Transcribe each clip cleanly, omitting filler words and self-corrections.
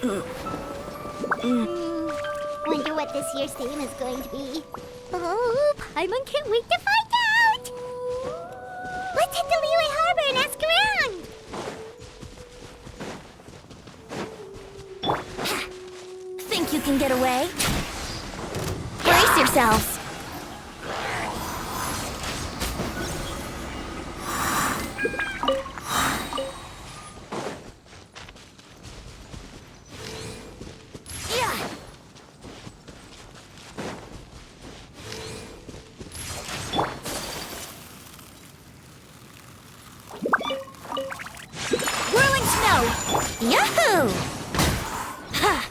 Wonder what this year's theme is going to be. Oh, Paimon can't wait to find out! Let's hit the Liyue Harbor and ask around! Think you can get away? Brace yourselves! Yahoo! Ha!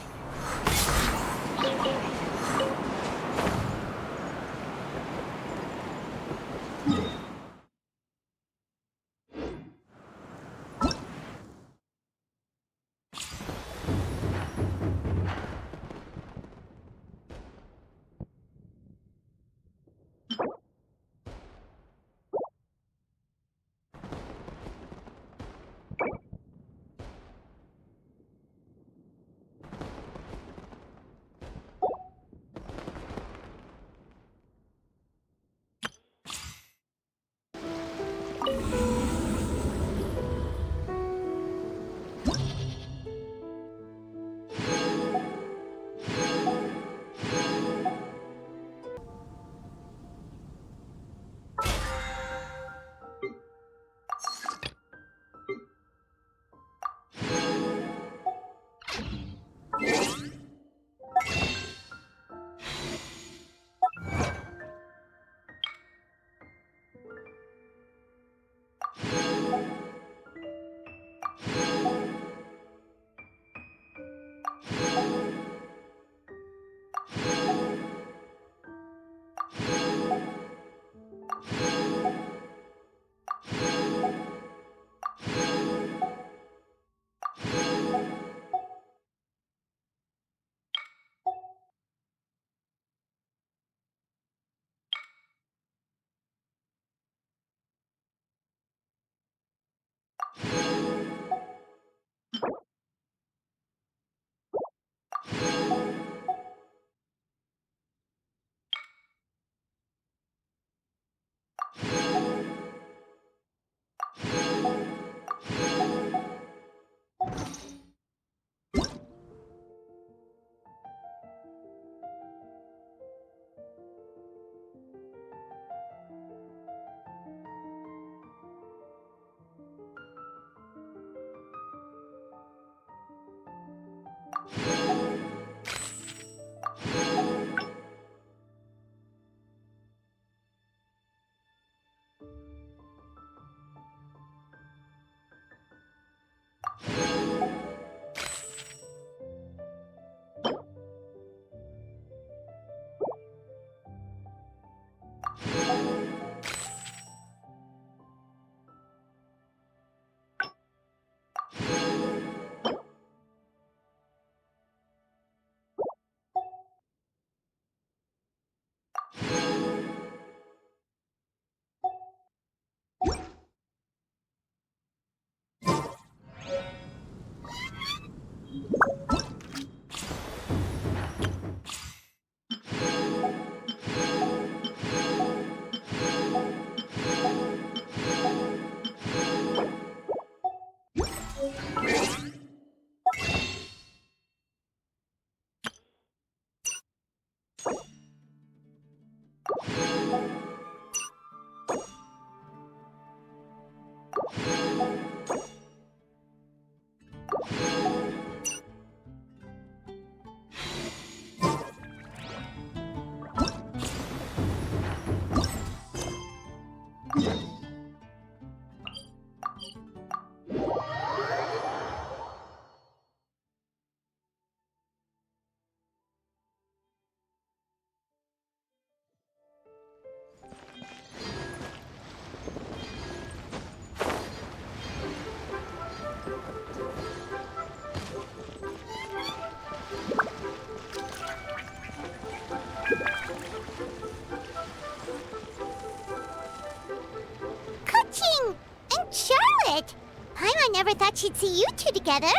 Never thought she'd see you two together.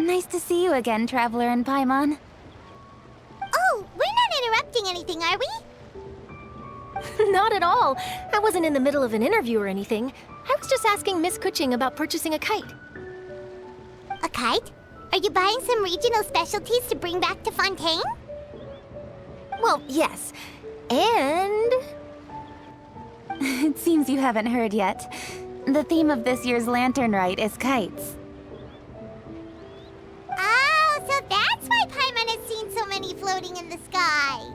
Nice to see you again, Traveler and Paimon. Oh, we're not interrupting anything, are we? Not at all. I wasn't in the middle of an interview or anything. I was just asking Miss Kuching about purchasing a kite. A kite? Are you buying some regional specialties to bring back to Fontaine? Well, yes. And... It seems you haven't heard yet. The theme of this year's Lantern Rite is kites. Oh, so that's why Paimon has seen so many floating in the sky.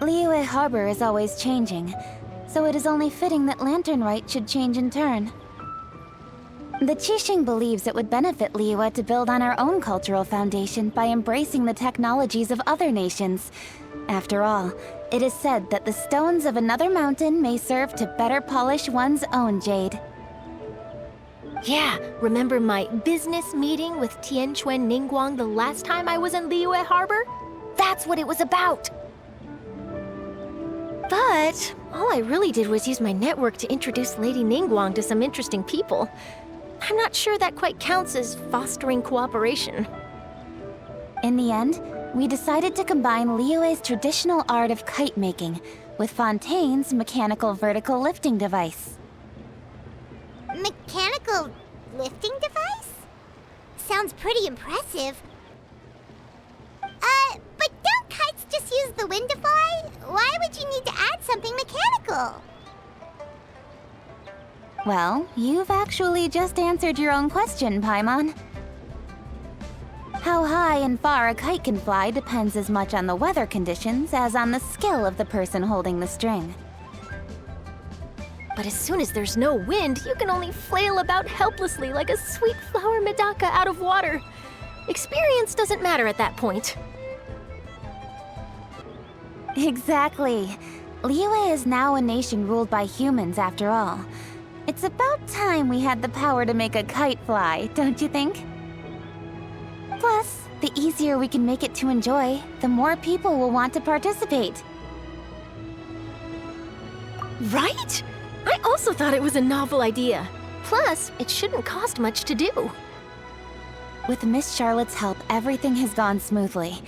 Liyue Harbor is always changing, so it is only fitting that Lantern Rite should change in turn. The Qixing believes it would benefit Liyue to build on our own cultural foundation by embracing the technologies of other nations. After all, it is said that the stones of another mountain may serve to better polish one's own jade. Yeah, remember my business meeting with Tianquan Ningguang the last time I was in Liyue Harbor? That's what it was about! But all I really did was use my network to introduce Lady Ningguang to some interesting people. I'm not sure that quite counts as fostering cooperation. In the end, we decided to combine Liyue's traditional art of kite making with Fontaine's mechanical vertical lifting device. Mechanical lifting device? Sounds pretty impressive. But don't kites just use the wind to fly? Why would you need to add something mechanical? Well, you've actually just answered your own question, Paimon. How high and far a kite can fly depends as much on the weather conditions as on the skill of the person holding the string. But as soon as there's no wind, you can only flail about helplessly like a sweet flower medaka out of water. Experience doesn't matter at that point. Exactly. Liyue is now a nation ruled by humans, after all. It's about time we had the power to make a kite fly, don't you think? Plus, the easier we can make it to enjoy, the more people will want to participate. Right? I also thought it was a novel idea. Plus, it shouldn't cost much to do. With Miss Charlotte's help, everything has gone smoothly.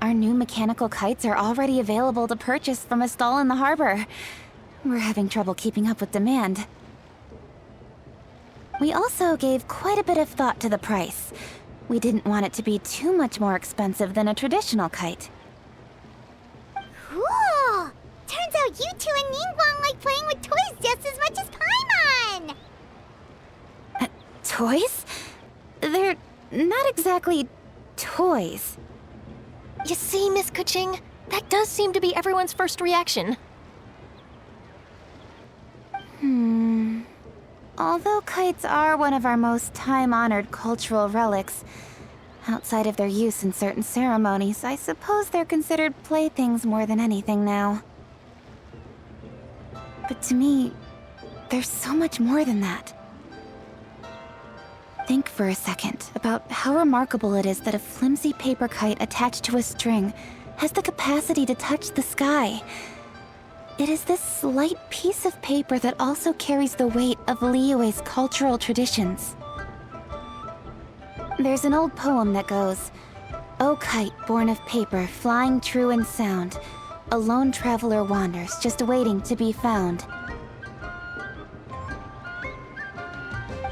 Our new mechanical kites are already available to purchase from a stall in the harbor. We're having trouble keeping up with demand. We also gave quite a bit of thought to the price. We didn't want it to be too much more expensive than a traditional kite. Cool! Turns out you two and Ningguang like playing with toys just as much as Paimon! Toys? They're not exactly toys. You see, Miss Kuching? That does seem to be everyone's first reaction. Although kites are one of our most time-honored cultural relics, outside of their use in certain ceremonies, I suppose they're considered playthings more than anything now. But to me, there's so much more than that. Think for a second about how remarkable it is that a flimsy paper kite attached to a string has the capacity to touch the sky. It is this slight piece of paper that also carries the weight of Liyue's cultural traditions. There's an old poem that goes, "O kite born of paper, flying true and sound, a lone traveler wanders, just waiting to be found."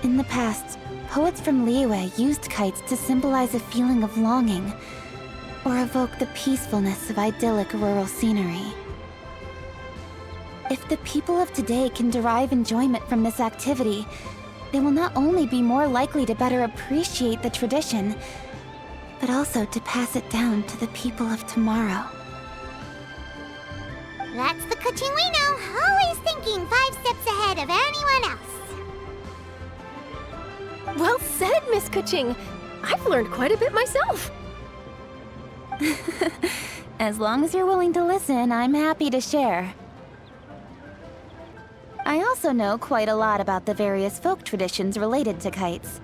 In the past, poets from Liyue used kites to symbolize a feeling of longing, or evoke the peacefulness of idyllic rural scenery. If the people of today can derive enjoyment from this activity, they will not only be more likely to better appreciate the tradition, but also to pass it down to the people of tomorrow. That's the Kuching we know, always thinking 5 steps ahead of anyone else. Well said, Miss Kuching. I've learned quite a bit myself. As long as you're willing to listen, I'm happy to share. I also know quite a lot about the various folk traditions related to kites.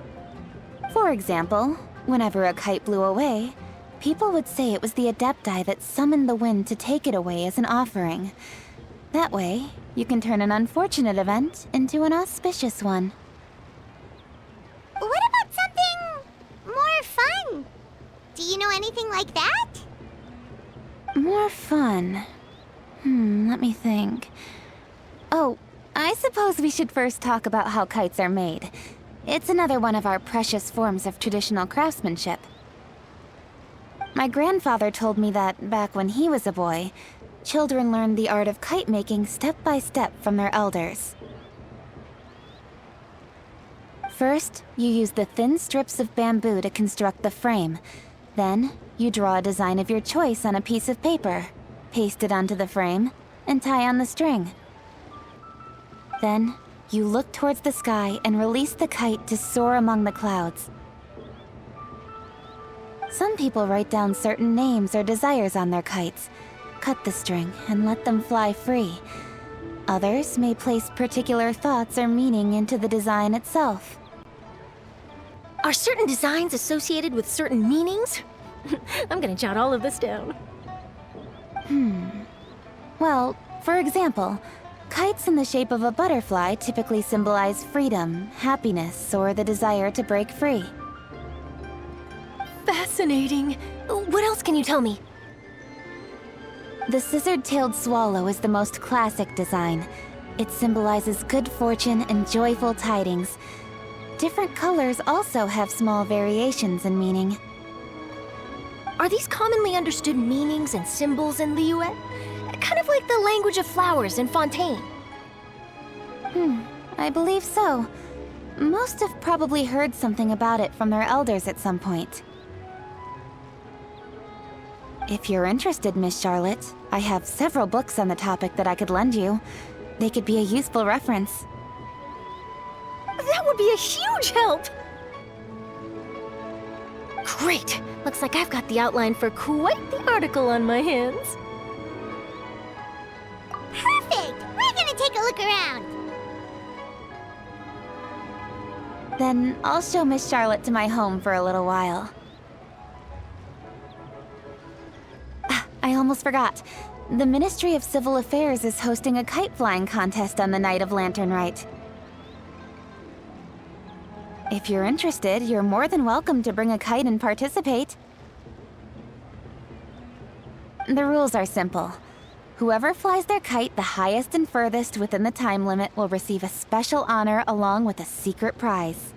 For example, whenever a kite blew away, people would say it was the Adepti that summoned the wind to take it away as an offering. That way, you can turn an unfortunate event into an auspicious one. What about know, anything like that? More fun. Let me think. Oh, I suppose we should first talk about how kites are made. It's another one of our precious forms of traditional craftsmanship. My grandfather told me that back when he was a boy, children learned the art of kite making step by step from their elders. First, you use the thin strips of bamboo to construct the frame. Then, you draw a design of your choice on a piece of paper, paste it onto the frame, and tie on the string. Then, you look towards the sky and release the kite to soar among the clouds. Some people write down certain names or desires on their kites, cut the string, and let them fly free. Others may place particular thoughts or meaning into the design itself. Are certain designs associated with certain meanings? I'm gonna jot all of this down. Well, for example, kites in the shape of a butterfly typically symbolize freedom, happiness, or the desire to break free. Fascinating. What else can you tell me? The scissor-tailed swallow is the most classic design. It symbolizes good fortune and joyful tidings. Different colors also have small variations in meaning. Are these commonly understood meanings and symbols in Liyue? Kind of like the language of flowers in Fontaine. I believe so. Most have probably heard something about it from their elders at some point. If you're interested, Miss Charlotte, I have several books on the topic that I could lend you. They could be a useful reference. That would be a huge help! Great! Looks like I've got the outline for quite the article on my hands. Perfect! We're gonna take a look around. Then I'll show Miss Charlotte to my home for a little while. I almost forgot. The Ministry of Civil Affairs is hosting a kite flying contest on the night of Lantern Rite. If you're interested, you're more than welcome to bring a kite and participate. The rules are simple. Whoever flies their kite the highest and furthest within the time limit will receive a special honor along with a secret prize.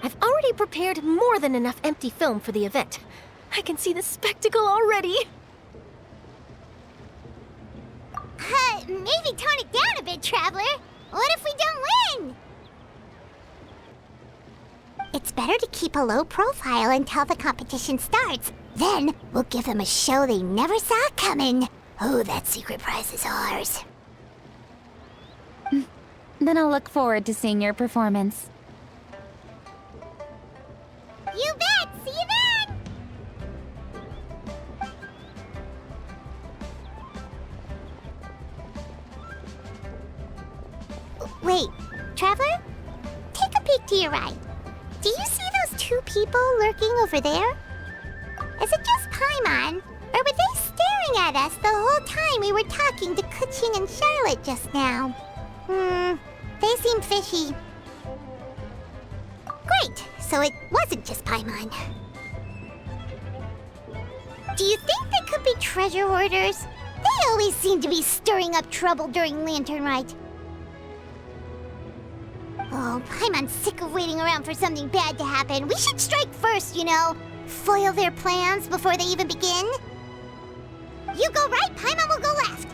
I've already prepared more than enough empty film for the event. I can see the spectacle already. Maybe tone it down a bit, Traveler. What if we don't win? It's better to keep a low profile until the competition starts. Then we'll give them a show they never saw coming. Oh, that secret prize is ours. Then I'll look forward to seeing your performance. You bet! See you then! Wait, Traveler? Take a peek to your right. Do you see those two people lurking over there? Is it just Paimon? Or were they staring at us the whole time we were talking to Keqing and Charlotte just now? They seem fishy. Great, so it wasn't just Paimon. Do you think they could be treasure hoarders? They always seem to be stirring up trouble during Lantern Rite. Oh, Paimon's sick of waiting around for something bad to happen. We should strike first, you know. Foil their plans before they even begin. You go right, Paimon will go left.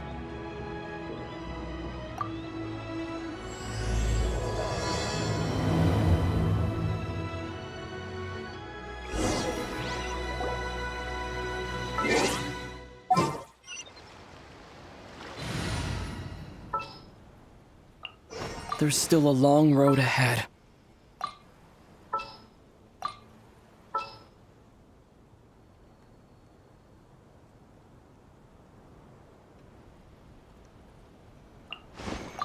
There's still a long road ahead.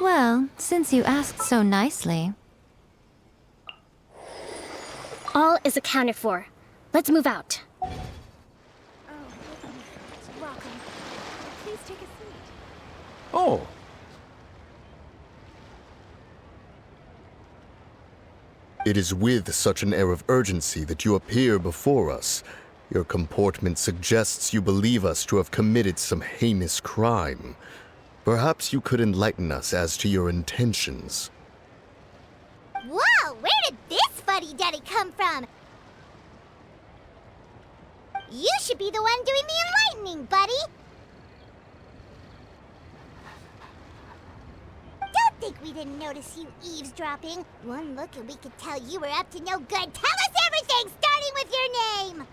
Well, since you asked so nicely. All is accounted for. Let's move out. Oh! It is with such an air of urgency that you appear before us. Your comportment suggests you believe us to have committed some heinous crime. Perhaps you could enlighten us as to your intentions. Whoa, where did this fuddy-duddy come from? You should be the one doing the enlightening, buddy. Don't think we didn't notice you eavesdropping. One look and we could tell you were up to no good. Tell us everything, starting with your name.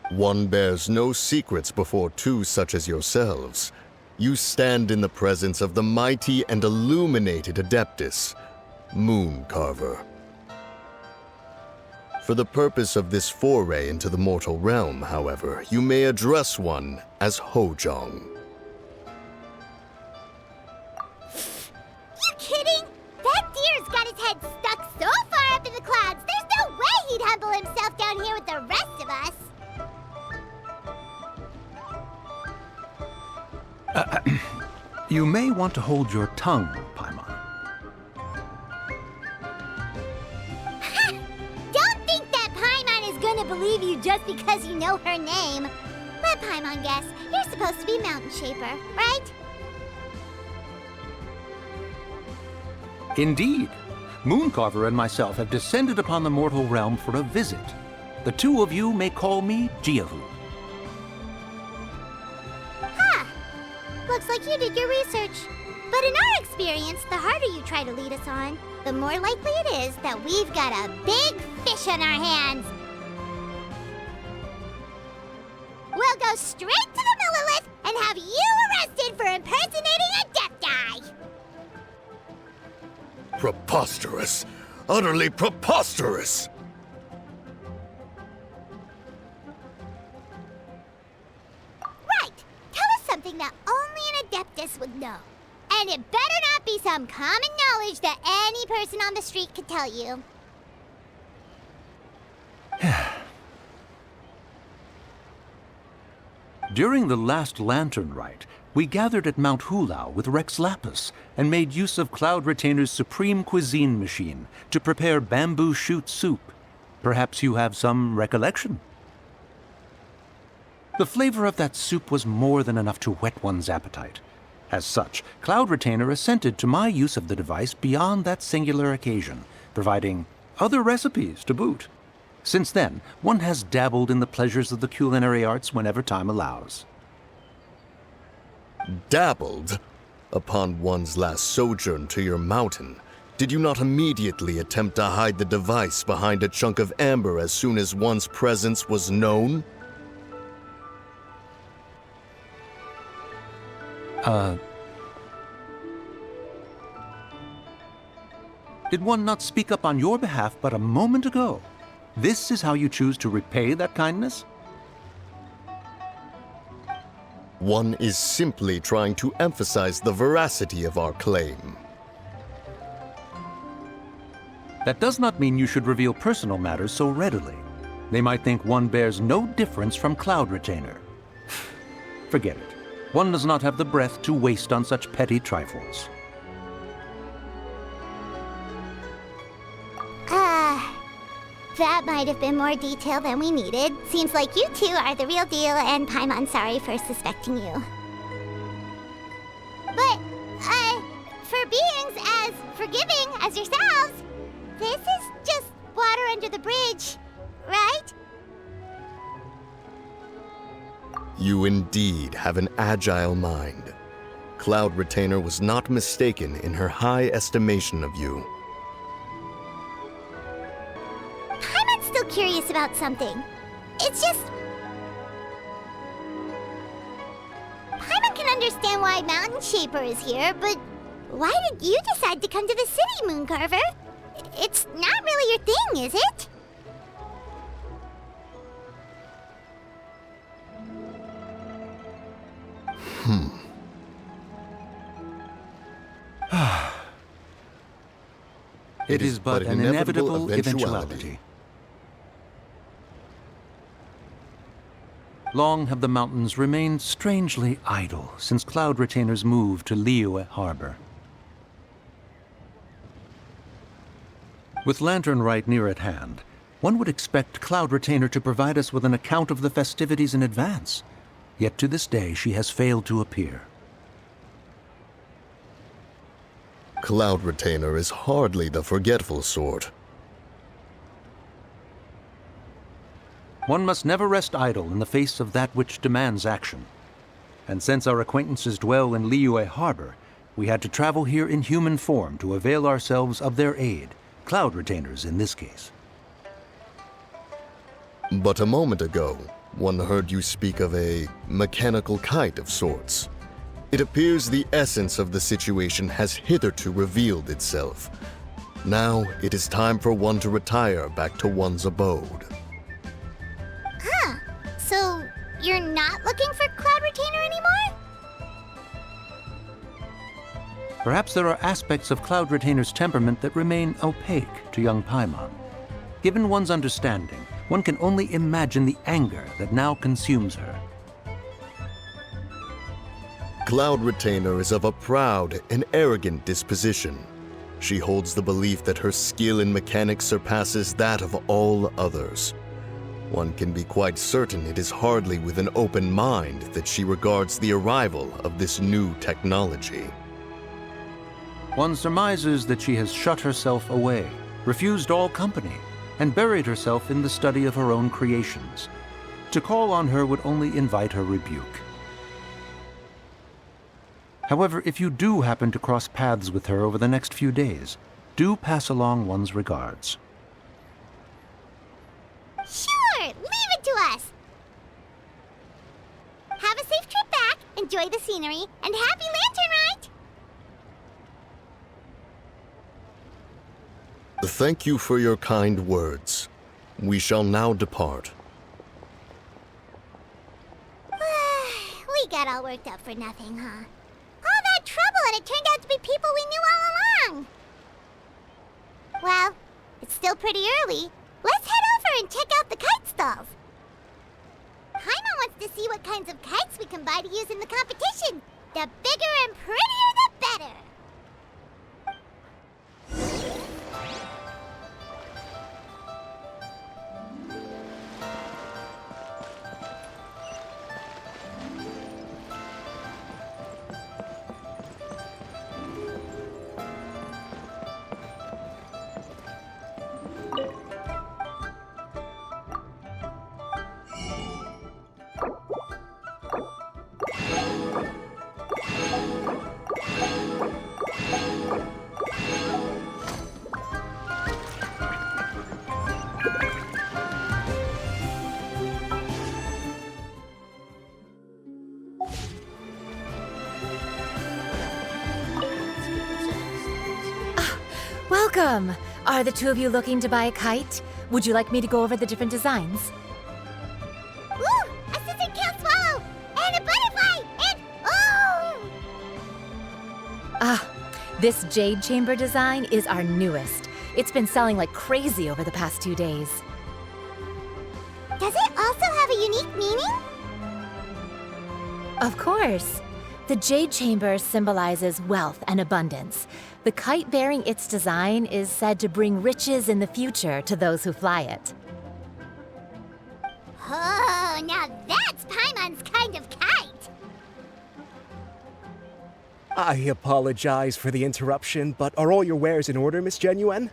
One bears no secrets before two such as yourselves. You stand in the presence of the mighty and illuminated Adeptus, Mooncarver. For the purpose of this foray into the mortal realm, however, you may address one as Hojong. You kidding? That deer's got his head stuck so far up in the clouds, there's no way he'd humble himself down here with the rest of us. You may want to hold your tongue, Paimon. Don't think that Paimon is gonna believe you just because you know her name. Let Paimon guess, you're supposed to be Mountain Shaper, right? Indeed. Mooncarver and myself have descended upon the mortal realm for a visit. The two of you may call me Jiahu. Looks like you did your research. But in our experience, the harder you try to lead us on, the more likely it is that we've got a big fish on our hands. We'll go straight to the Millilith and have you arrested for impersonating a Death Guy. Preposterous! Utterly preposterous! Right! Tell us something that only an Adeptus would know. And it better not be some common knowledge that any person on the street could tell you. During the last lantern rite, we gathered at Mount Hulau with Rex Lapis and made use of Cloud Retainer's supreme cuisine machine to prepare bamboo shoot soup. Perhaps you have some recollection? The flavor of that soup was more than enough to whet one's appetite. As such, Cloud Retainer assented to my use of the device beyond that singular occasion, providing other recipes to boot. Since then, one has dabbled in the pleasures of the culinary arts whenever time allows. Dabbled? Upon one's last sojourn to your mountain, did you not immediately attempt to hide the device behind a chunk of amber as soon as one's presence was known? Did one not speak up on your behalf but a moment ago? This is how you choose to repay that kindness? One is simply trying to emphasize the veracity of our claim. That does not mean you should reveal personal matters so readily. They might think one bears no difference from Cloud Retainer. Forget it. One does not have the breath to waste on such petty trifles. That might have been more detail than we needed. Seems like you two are the real deal, and Paimon's sorry for suspecting you. But, for beings as forgiving as yourselves, this is just water under the bridge, right? You indeed have an agile mind. Cloud Retainer was not mistaken in her high estimation of you. Paimon's still curious about something. It's just... Paimon can understand why Mountain Shaper is here, but why did you decide to come to the city, Mooncarver? It's not really your thing, is it? It is but an inevitable eventuality. Long have the mountains remained strangely idle since Cloud Retainer's move to Liyue Harbor. With Lantern Rite near at hand, one would expect Cloud Retainer to provide us with an account of the festivities in advance. Yet to this day, she has failed to appear. Cloud Retainer is hardly the forgetful sort. One must never rest idle in the face of that which demands action. And since our acquaintances dwell in Liyue Harbor, we had to travel here in human form to avail ourselves of their aid, Cloud Retainers in this case. But a moment ago, one heard you speak of a mechanical kite of sorts. It appears the essence of the situation has hitherto revealed itself. Now it is time for one to retire back to one's abode. Huh. So, you're not looking for Cloud Retainer anymore? Perhaps there are aspects of Cloud Retainer's temperament that remain opaque to young Paimon. Given one's understanding, one can only imagine the anger that now consumes her. Cloud Retainer is of a proud and arrogant disposition. She holds the belief that her skill in mechanics surpasses that of all others. One can be quite certain it is hardly with an open mind that she regards the arrival of this new technology. One surmises that she has shut herself away, refused all company, and buried herself in the study of her own creations. To call on her would only invite her rebuke. However, if you do happen to cross paths with her over the next few days, do pass along one's regards. Sure, leave it to us. Have a safe trip back, enjoy the scenery, and happy Lantern Rite! Thank you for your kind words. We shall now depart. We got all worked up for nothing, huh? All that trouble and it turned out to be people we knew all along! Well, it's still pretty early. Let's head over and check out the kite stalls. Paimon wants to see what kinds of kites we can buy to use in the competition. The bigger and prettier, the better. Welcome! Are the two of you looking to buy a kite? Would you like me to go over the different designs? Ooh! A scissor-tail swallow! And a butterfly! And oh! This jade chamber design is our newest. It's been selling like crazy over the past 2 days. Does it also have a unique meaning? Of course. The jade chamber symbolizes wealth and abundance. The kite bearing its design is said to bring riches in the future to those who fly it. Oh, now that's Paimon's kind of kite! I apologize for the interruption, but are all your wares in order, Miss Genuine?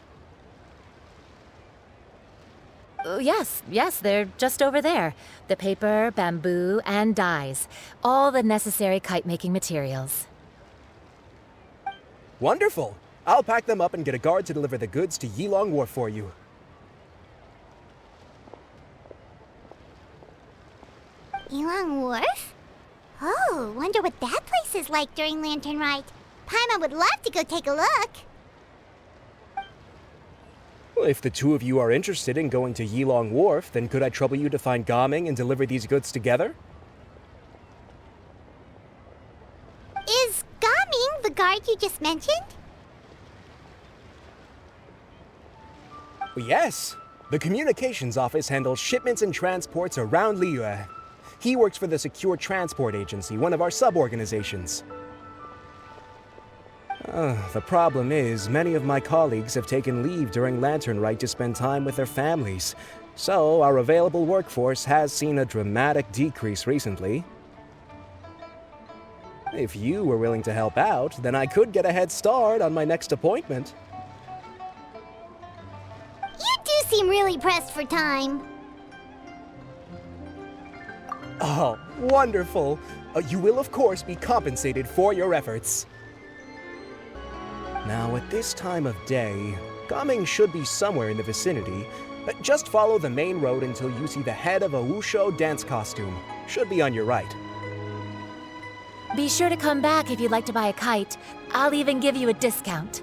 Yes, they're just over there. The paper, bamboo, and dyes. All the necessary kite-making materials. Wonderful! I'll pack them up and get a guard to deliver the goods to Yilong Wharf for you. Yilong Wharf? Oh, wonder what that place is like during Lantern Rite. Paimon would love to go take a look. Well, if the two of you are interested in going to Yilong Wharf, then could I trouble you to find Gaming and deliver these goods together? Is Gaming the guard you just mentioned? Well, yes. The communications office handles shipments and transports around Liyue. He works for the Secure Transport Agency, one of our sub-organizations. The problem is, many of my colleagues have taken leave during Lantern Rite to spend time with their families. So, our available workforce has seen a dramatic decrease recently. If you were willing to help out, then I could get a head start on my next appointment. You do seem really pressed for time. Oh, wonderful! You will, of course, be compensated for your efforts. Now, at this time of day, Gaming should be somewhere in the vicinity. Just follow the main road until you see the head of a Wushu dance costume. Should be on your right. Be sure to come back if you'd like to buy a kite. I'll even give you a discount.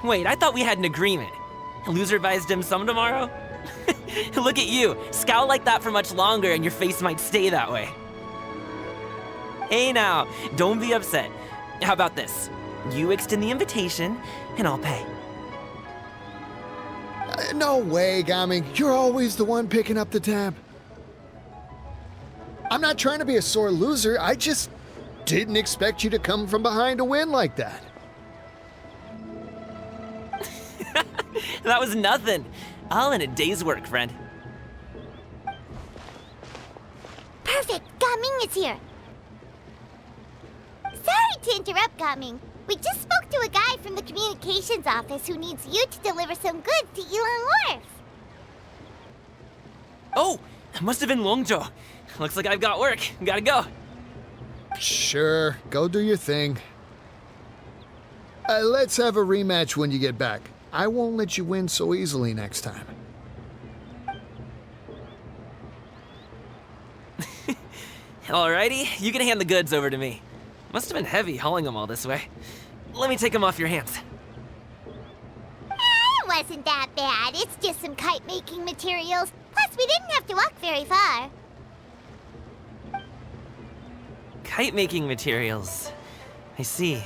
Wait, I thought we had an agreement. Loser buys dim sum tomorrow? Look at you. Scowl like that for much longer and your face might stay that way. Hey now, don't be upset. How about this? You extend the invitation, and I'll pay. No way, Gaming. You're always the one picking up the tab. I'm not trying to be a sore loser. I just didn't expect you to come from behind to win like that. That was nothing. All in a day's work, friend. Perfect, Gaming is here. Sorry to interrupt, Gaming. We just spoke to a guy from the communications office who needs you to deliver some goods to Yilong Wharf. Oh, it must have been Longzhou. Looks like I've got work. Gotta go. Sure, go do your thing. Let's have a rematch when you get back. I won't let you win so easily next time. Alrighty, you can hand the goods over to me. Must have been heavy hauling them all this way. Let me take them off your hands. It wasn't that bad. It's just some kite-making materials. Plus, we didn't have to walk very far. Kite-making materials. I see.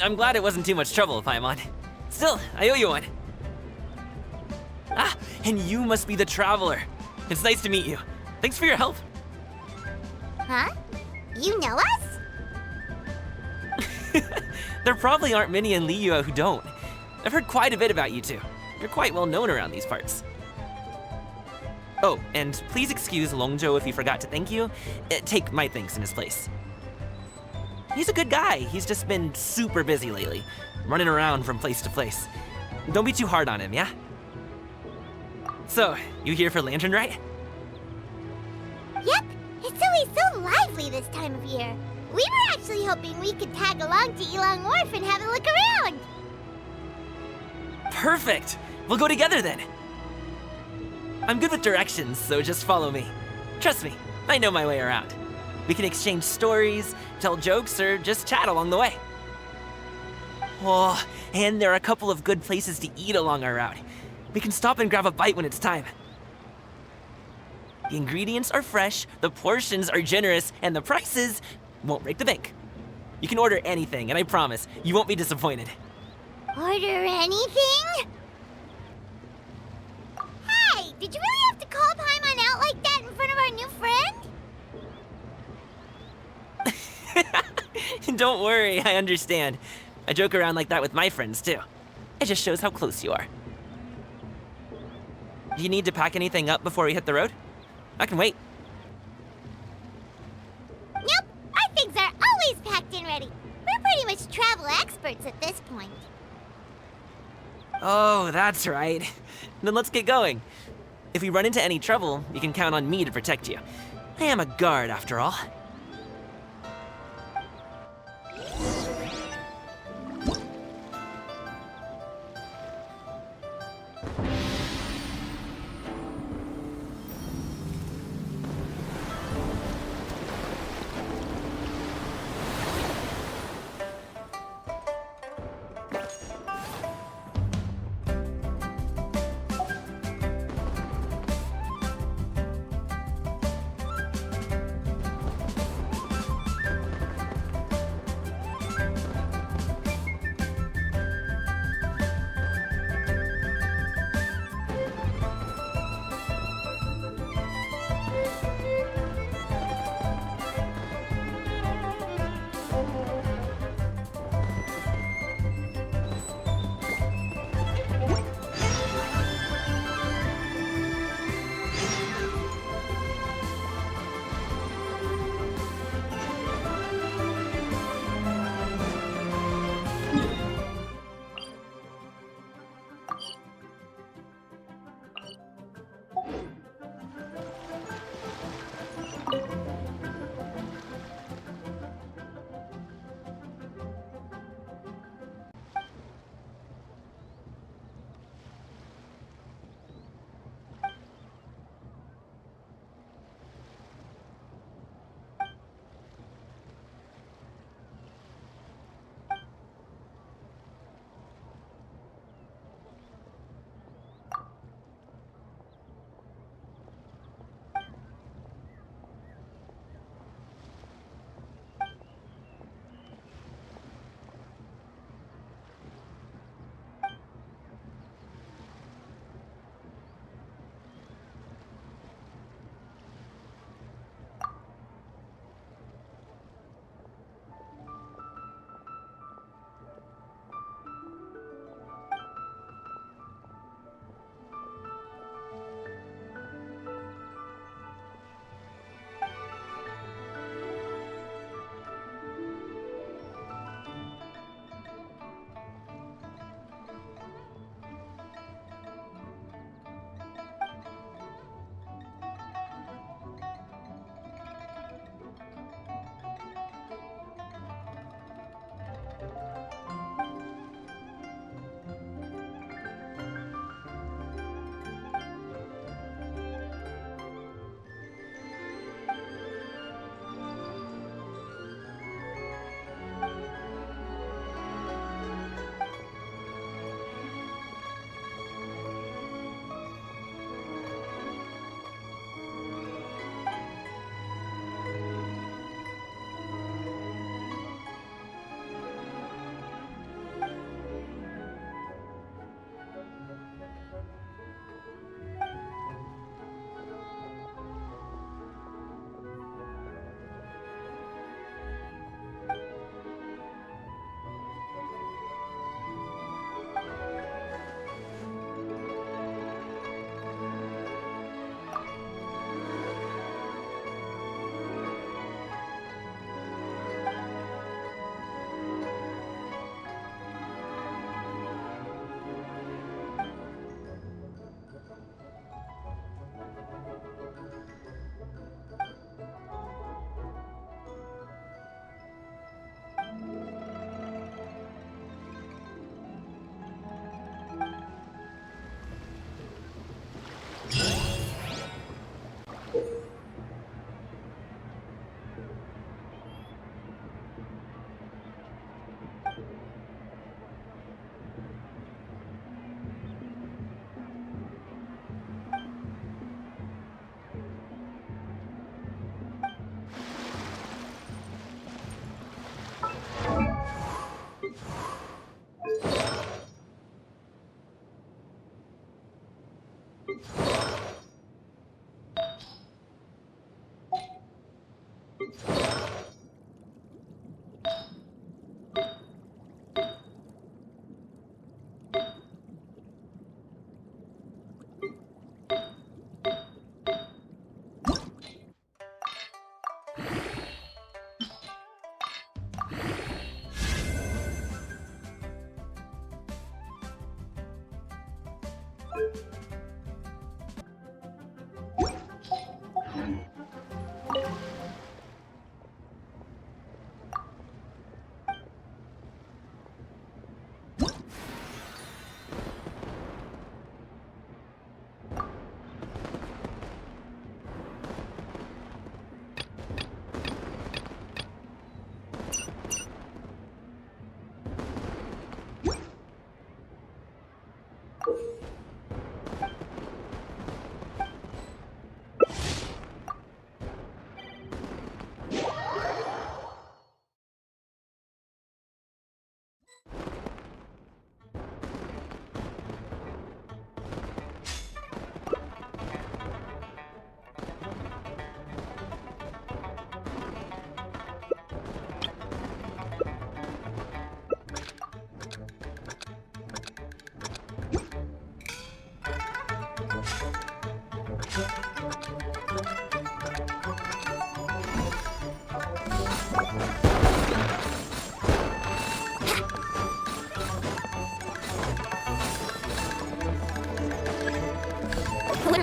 I'm glad it wasn't too much trouble, Paimon. Still, I owe you one. Ah, and you must be the traveler. It's nice to meet you. Thanks for your help. Huh? You know us? There probably aren't many in Liyue who don't. I've heard quite a bit about you two. You're quite well known around these parts. Oh, and please excuse Longzhou if he forgot to thank you. Take my thanks in his place. He's a good guy. He's just been super busy lately, running around from place to place. Don't be too hard on him, yeah? So, you here for Lantern Rite? Yep. It's always so lively this time of year. We were actually hoping we could tag along to Yilong Wharf and have a look around. Perfect! We'll go together then. I'm good with directions, so just follow me. Trust me, I know my way around. We can exchange stories, tell jokes, or just chat along the way. Oh, and there are a couple of good places to eat along our route. We can stop and grab a bite when it's time. The ingredients are fresh, the portions are generous, and the prices won't break the bank. You can order anything, and I promise, you won't be disappointed. Order anything? Hey, did you really have to call Paimon out like that in front of our new friend? Don't worry, I understand. I joke around like that with my friends, too. It just shows how close you are. Do you need to pack anything up before we hit the road? I can wait. Nope, our things are always packed and ready. We're pretty much travel experts at this point. Oh, that's right. Then let's get going. If we run into any trouble, you can count on me to protect you. I am a guard, after all.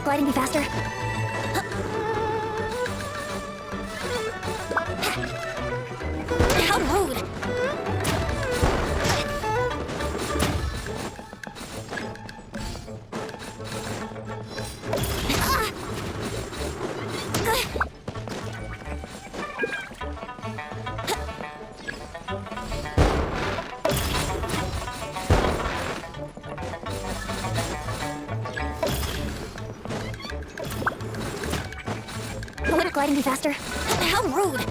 gliding be faster? How rude! Wouldn't gliding be faster? How rude!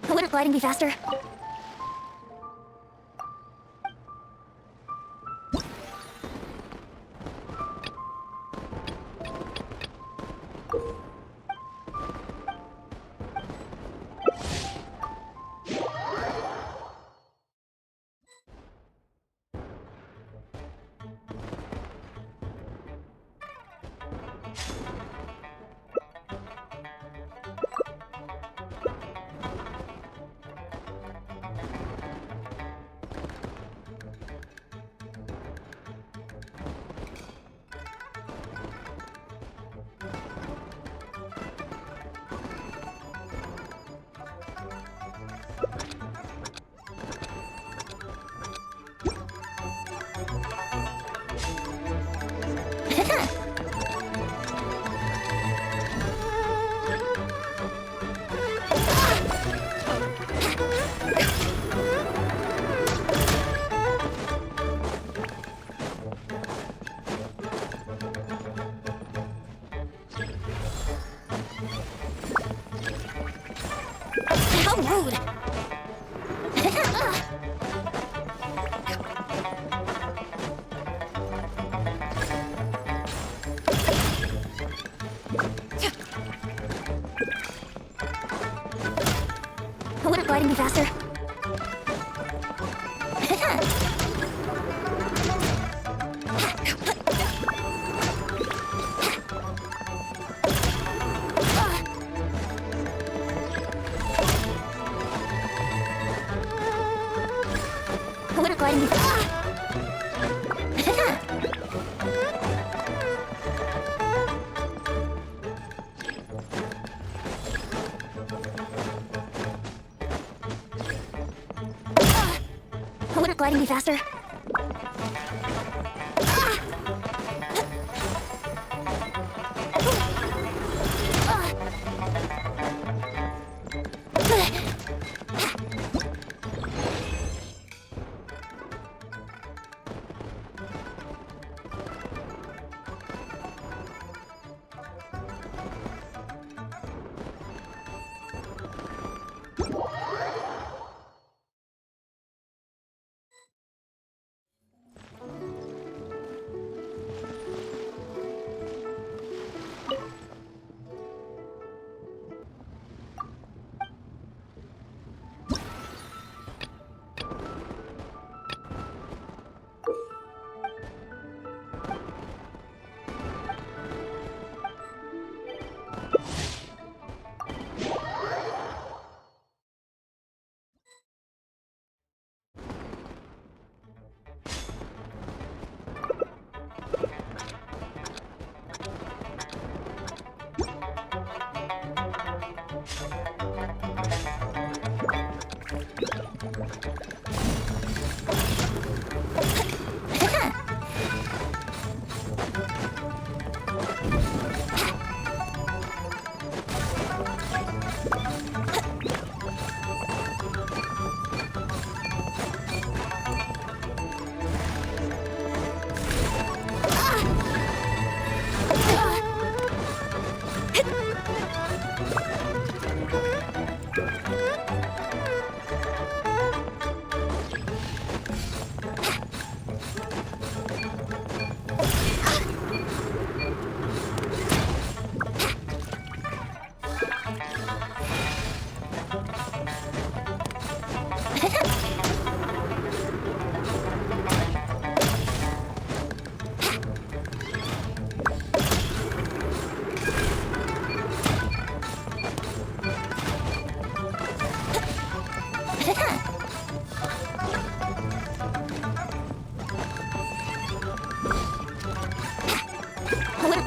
Wouldn't gliding be faster? How rude! Wouldn't gliding be faster? Wouldn't gliding be faster? Wouldn't gliding be faster?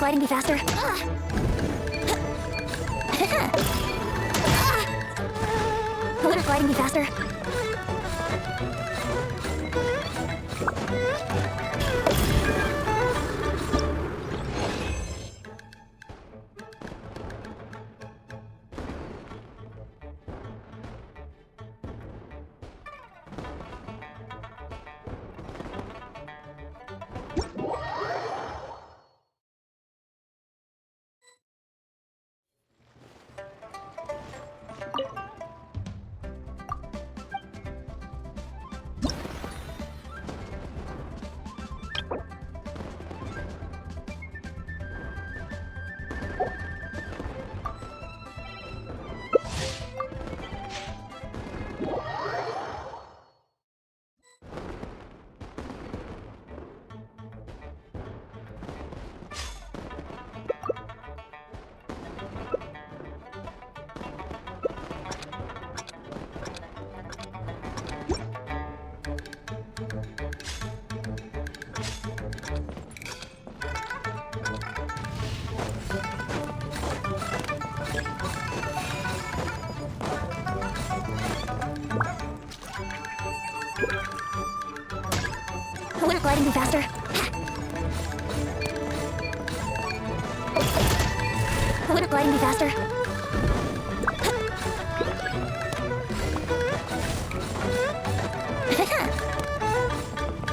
Wouldn't gliding be faster? Wouldn't gliding be faster? Wouldn't gliding be faster? Wouldn't gliding be faster?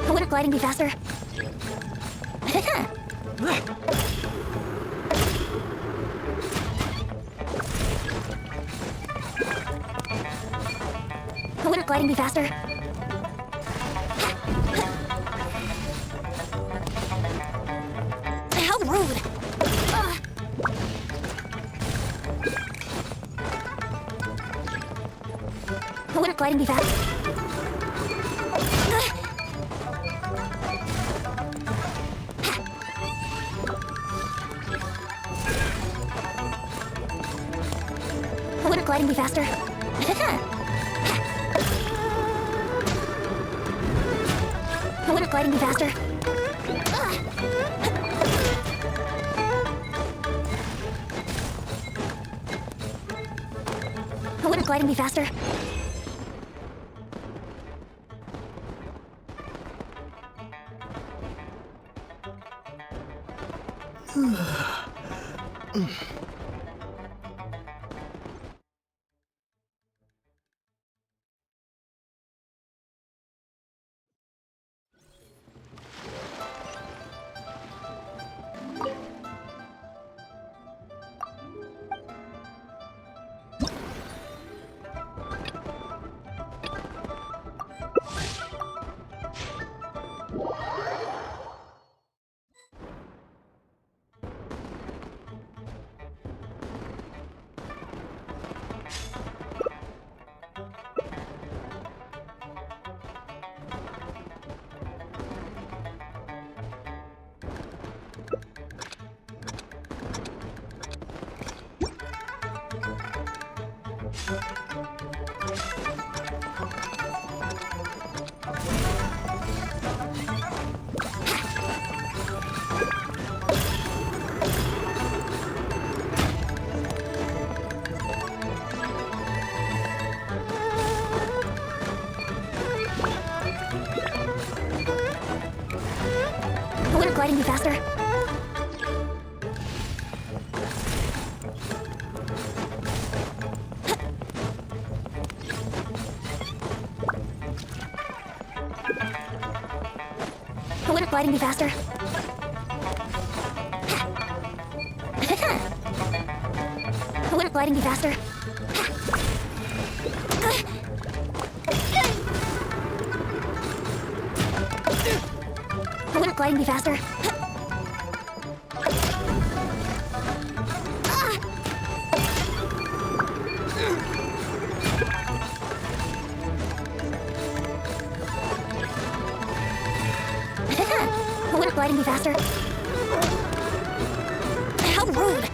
Wouldn't gliding be faster? Wouldn't gliding be faster? How rude! Wouldn't gliding be fast? Wouldn't gliding be faster? Wouldn't gliding be faster? Wouldn't gliding be faster? Wouldn't gliding be faster? Wouldn't gliding be faster? Wouldn't gliding be faster? Wouldn't gliding be faster? Wouldn't gliding be faster? How rude!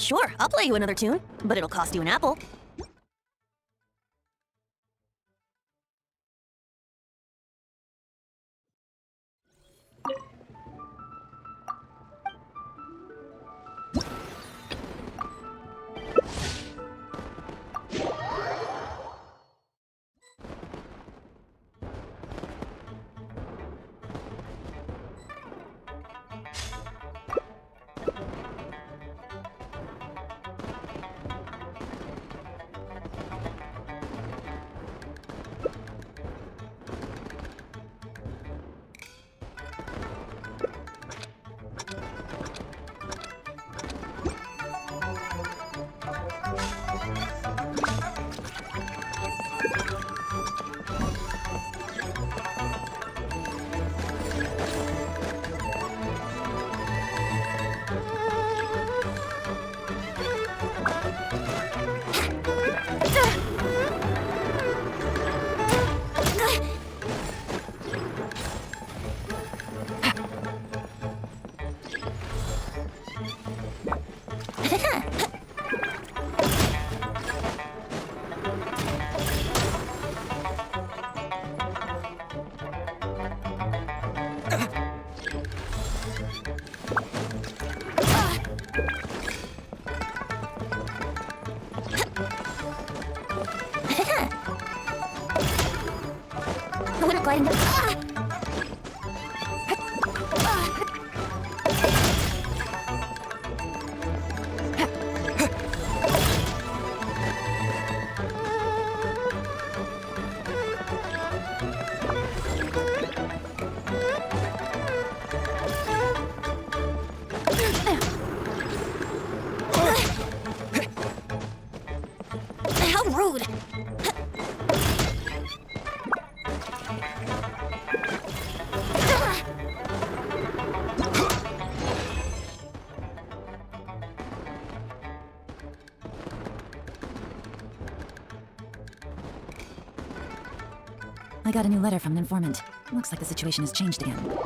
Sure, I'll play you another tune, but it'll cost you an apple. How rude! I got a new letter from an informant. Looks like the situation has changed again.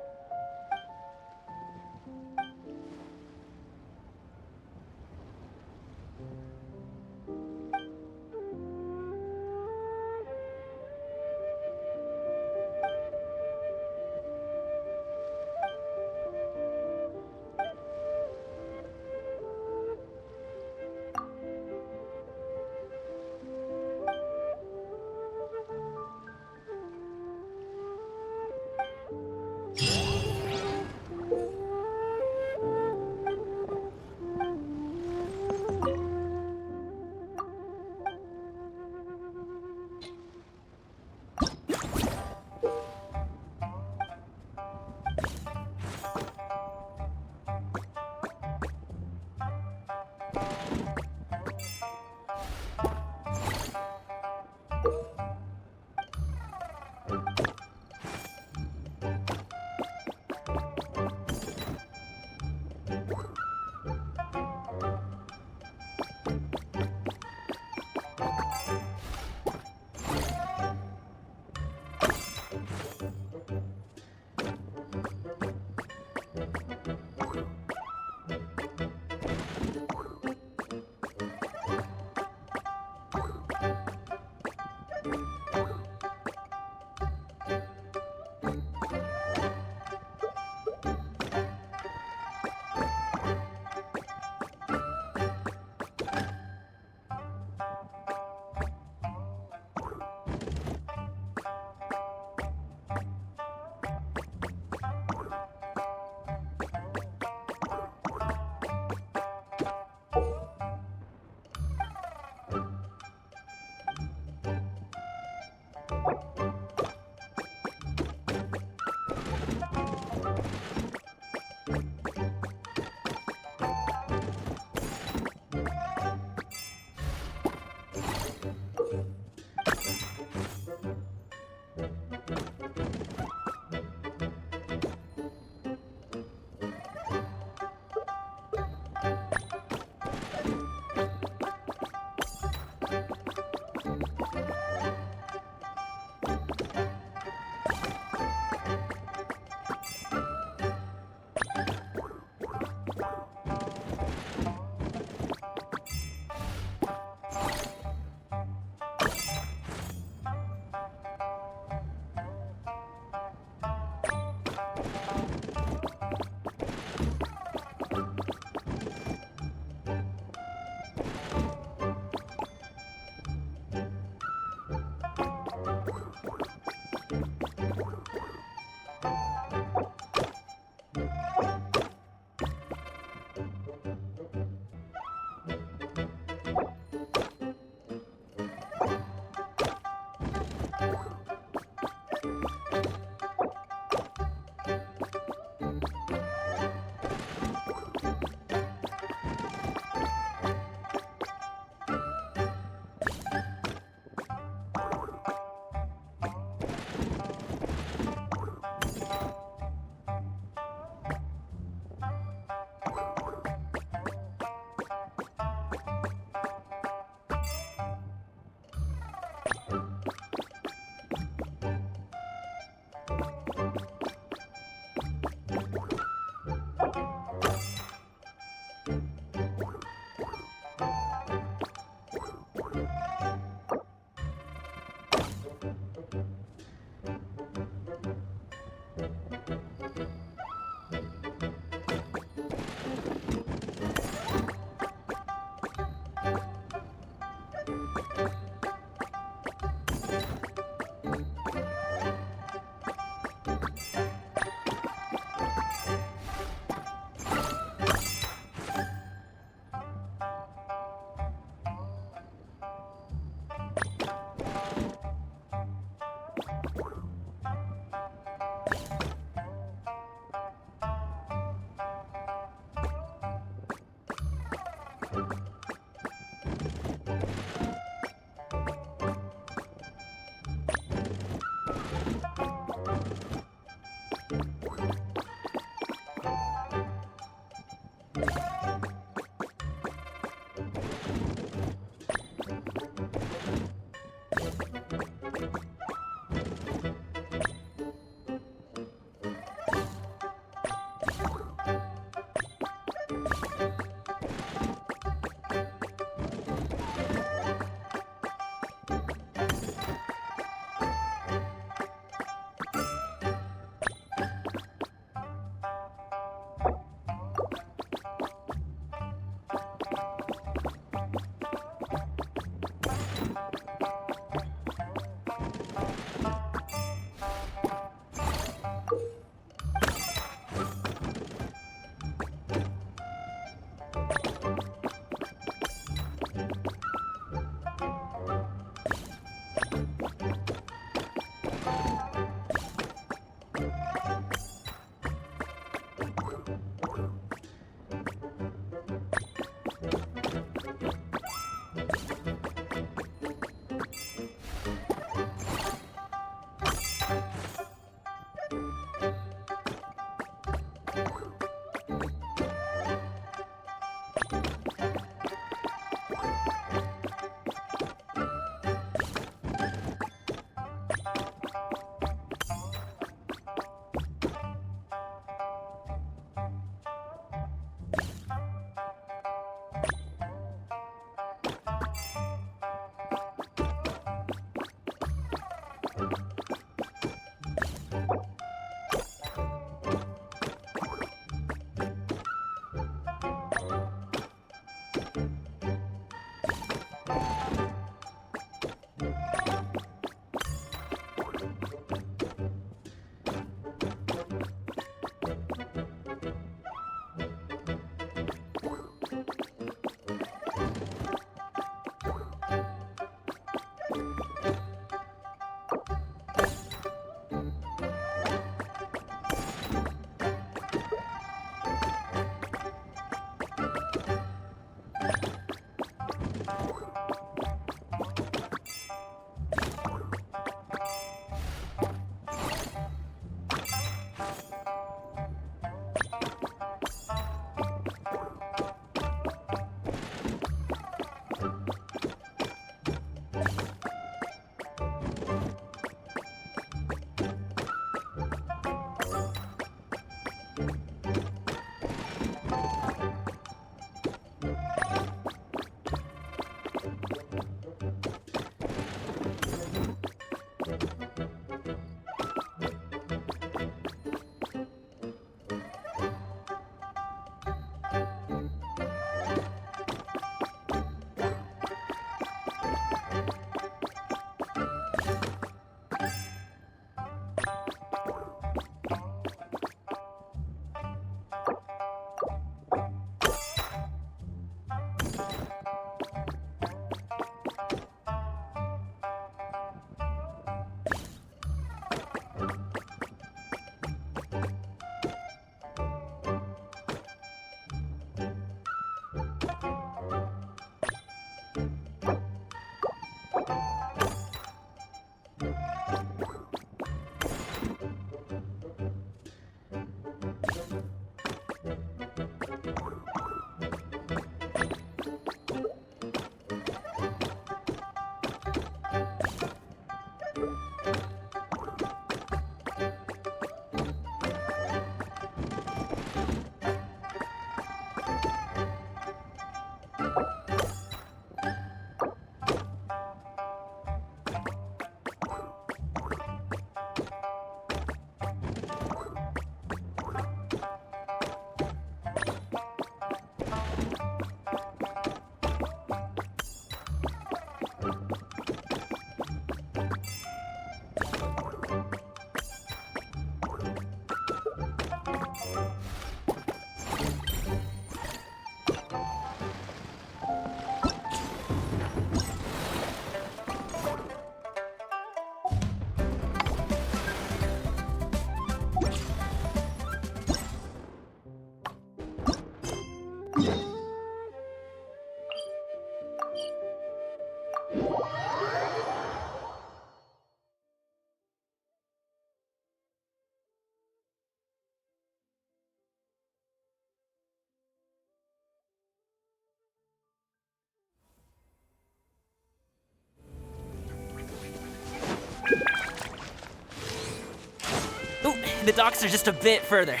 The docks are just a bit further.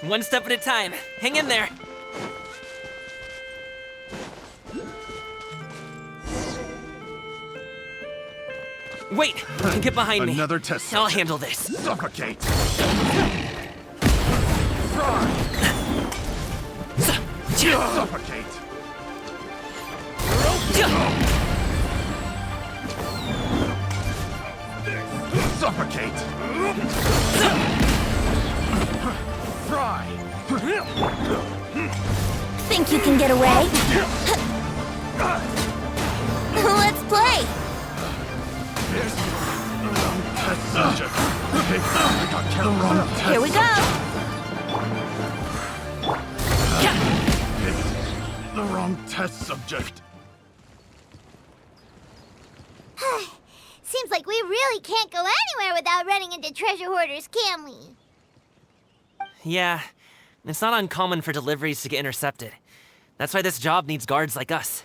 One step at a time. Hang in there. Wait, get behind me. Another test. I'll handle this. Suffocate. Suffocate. Suffocate. Fry. Think you can get away? Let's play! Here we go! The wrong test subject. Seems like we really can't go anywhere without running into treasure hoarders, can we? Yeah, it's not uncommon for deliveries to get intercepted. That's why this job needs guards like us.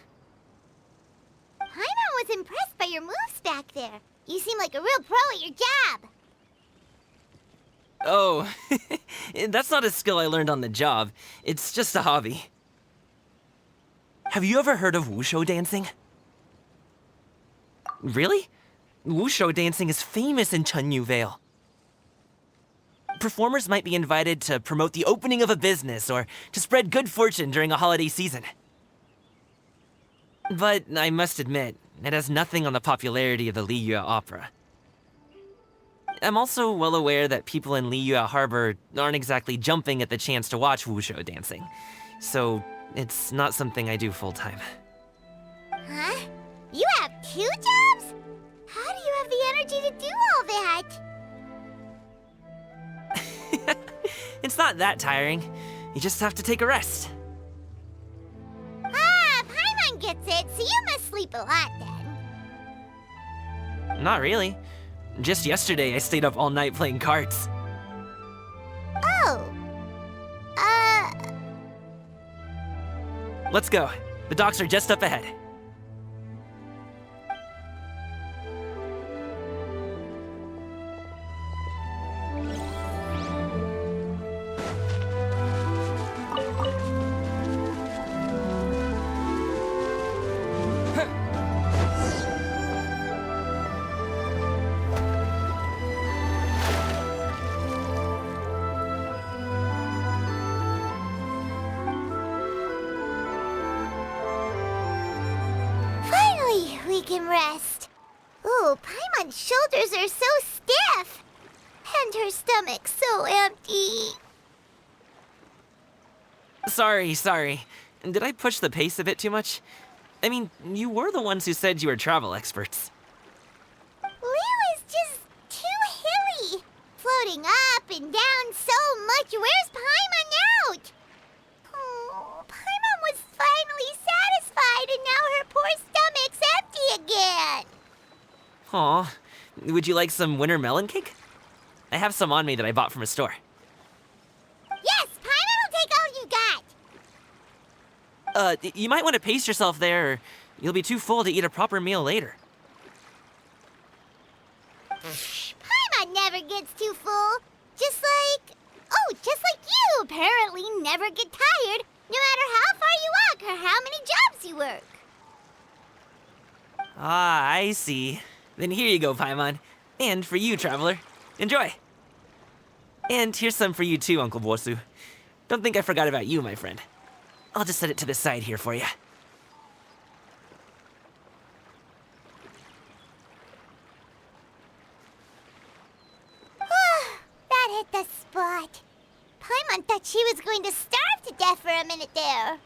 Paimon was impressed by your moves back there. You seem like a real pro at your job. Oh, that's not a skill I learned on the job. It's just a hobby. Have you ever heard of wushu dancing? Really? Wushu dancing is famous in Chunyu Vale. Performers might be invited to promote the opening of a business or to spread good fortune during a holiday season. But I must admit, it has nothing on the popularity of the Liyue opera. I'm also well aware that people in Liyue Harbor aren't exactly jumping at the chance to watch wushu dancing, so it's not something I do full-time. Huh? You have 2 jobs? How do you have the energy to do all that? It's not that tiring. You just have to take a rest. Ah, Paimon gets it, so you must sleep a lot then. Not really. Just yesterday, I stayed up all night playing cards. Oh. Let's go. The docks are just up ahead. We can rest. Ooh, Paimon's shoulders are so stiff. And her stomach's so empty. Sorry. Did I push the pace a bit too much? I mean, you were the ones who said you were travel experts. Liu is just too hilly. Floating up and down so much. Where's Paimon out? Oh, Paimon was finally satisfied and now her poor stomach's empty again. Aw, would you like some winter melon cake? I have some on me that I bought from a store. Yes, Paimon will take all you got. You might want to pace yourself there, or you'll be too full to eat a proper meal later. Paimon never gets too full. Just like you apparently never get tired, no matter how far you walk or how many jobs you work. Ah, I see. Then here you go, Paimon. And for you, traveler. Enjoy. And here's some for you too, Uncle Bosu. Don't think I forgot about you, my friend. I'll just set it to the side here for you. That hit the spot. Paimon thought she was going to starve to death for a minute there.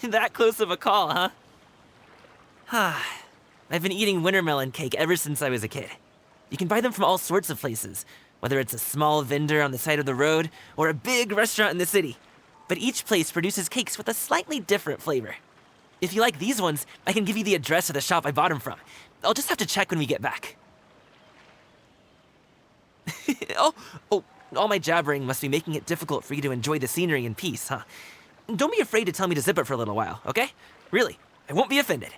That close of a call, huh? I've been eating winter melon cake ever since I was a kid. You can buy them from all sorts of places, whether it's a small vendor on the side of the road or a big restaurant in the city. But each place produces cakes with a slightly different flavor. If you like these ones, I can give you the address of the shop I bought them from. I'll just have to check when we get back. Oh, all my jabbering must be making it difficult for you to enjoy the scenery in peace, huh? Don't be afraid to tell me to zip it for a little while, okay? Really, I won't be offended.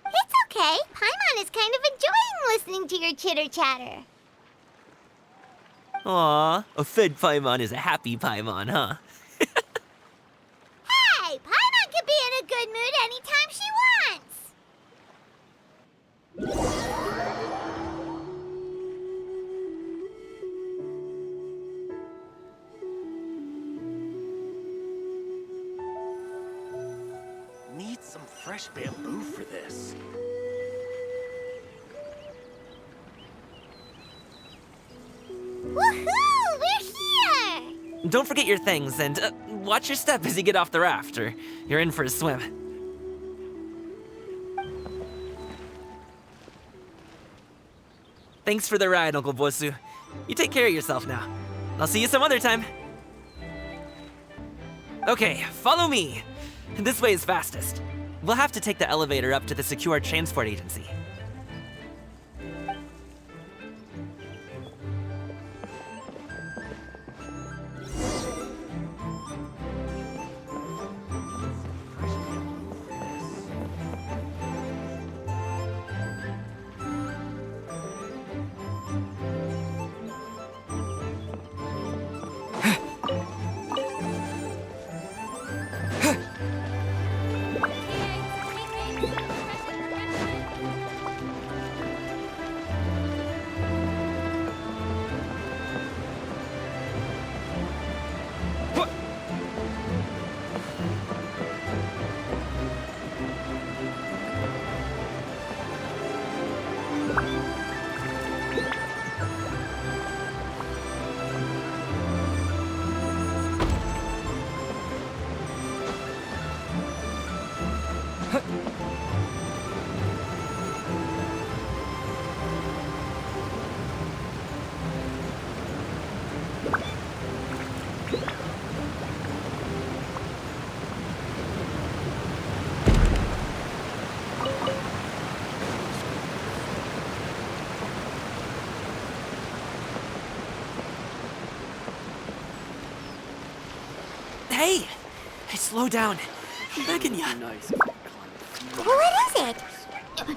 It's okay. Paimon is kind of enjoying listening to your chitter-chatter. Aw, a fed Paimon is a happy Paimon, huh? Hey, Paimon could be in a good mood anytime she wants. Need some fresh bamboo for this. Woohoo! We're here! Don't forget your things, and watch your step as you get off the raft, or you're in for a swim. Thanks for the ride, Uncle Bosu. You take care of yourself now. I'll see you some other time. Okay, follow me. This way is fastest. We'll have to take the elevator up to the secure transport agency. Hey! Hey, slow down. I'm begging ya. What is it?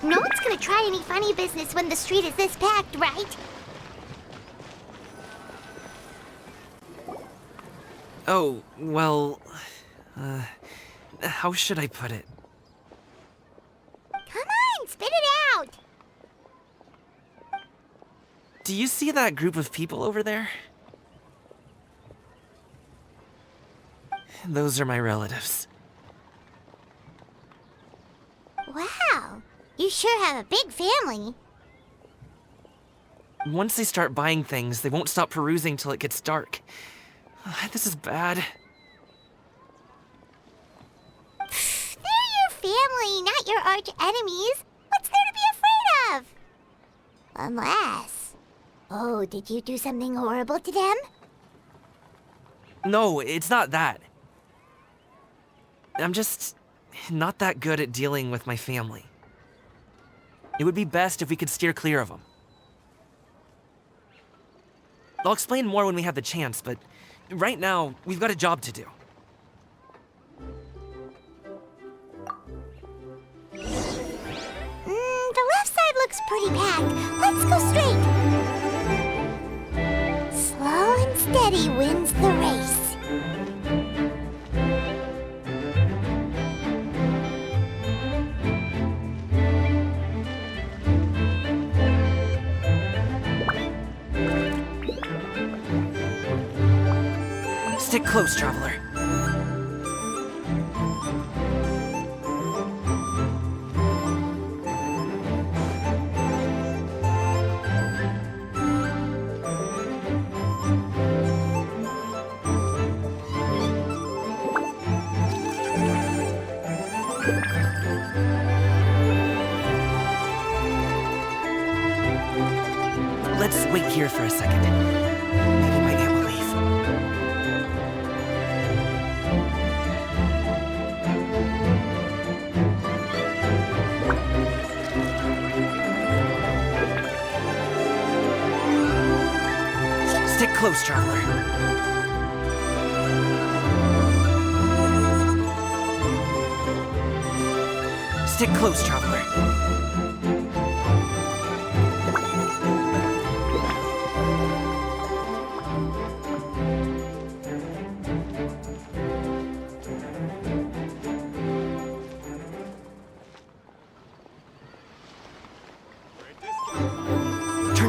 No one's gonna try any funny business when the street is this packed, right? Oh, well... how should I put it? Come on, spit it out! Do you see that group of people over there? Those are my relatives. Wow, you sure have a big family. Once they start buying things, they won't stop perusing till it gets dark. This is bad. They're your family, not your arch enemies. What's there to be afraid of? Unless... Oh, did you do something horrible to them? No, it's not that. I'm just not that good at dealing with my family. It would be best if we could steer clear of them. I'll explain more when we have the chance, but right now, we've got a job to do. The left side looks pretty packed. Let's go straight. Slow and steady wins the race. Stick close, traveler. Let's wait here for a second. Maybe my aunt will leave. Stick close, traveler. Stick close, traveler.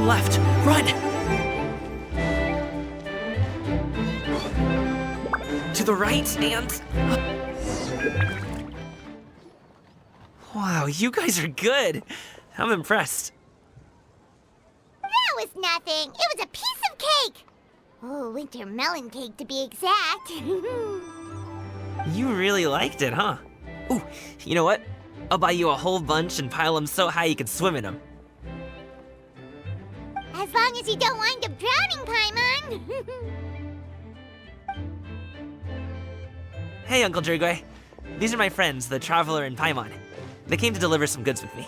Turn left. Run! To the right and... Wow, you guys are good. I'm impressed. That was nothing. It was a piece of cake. Oh, winter melon cake to be exact. You really liked it, huh? Ooh, you know what? I'll buy you a whole bunch and pile them so high you can swim in them. As long as you don't wind up drowning, Paimon. Hey, Uncle Jirgwe. These are my friends, the Traveler and Paimon. They came to deliver some goods with me.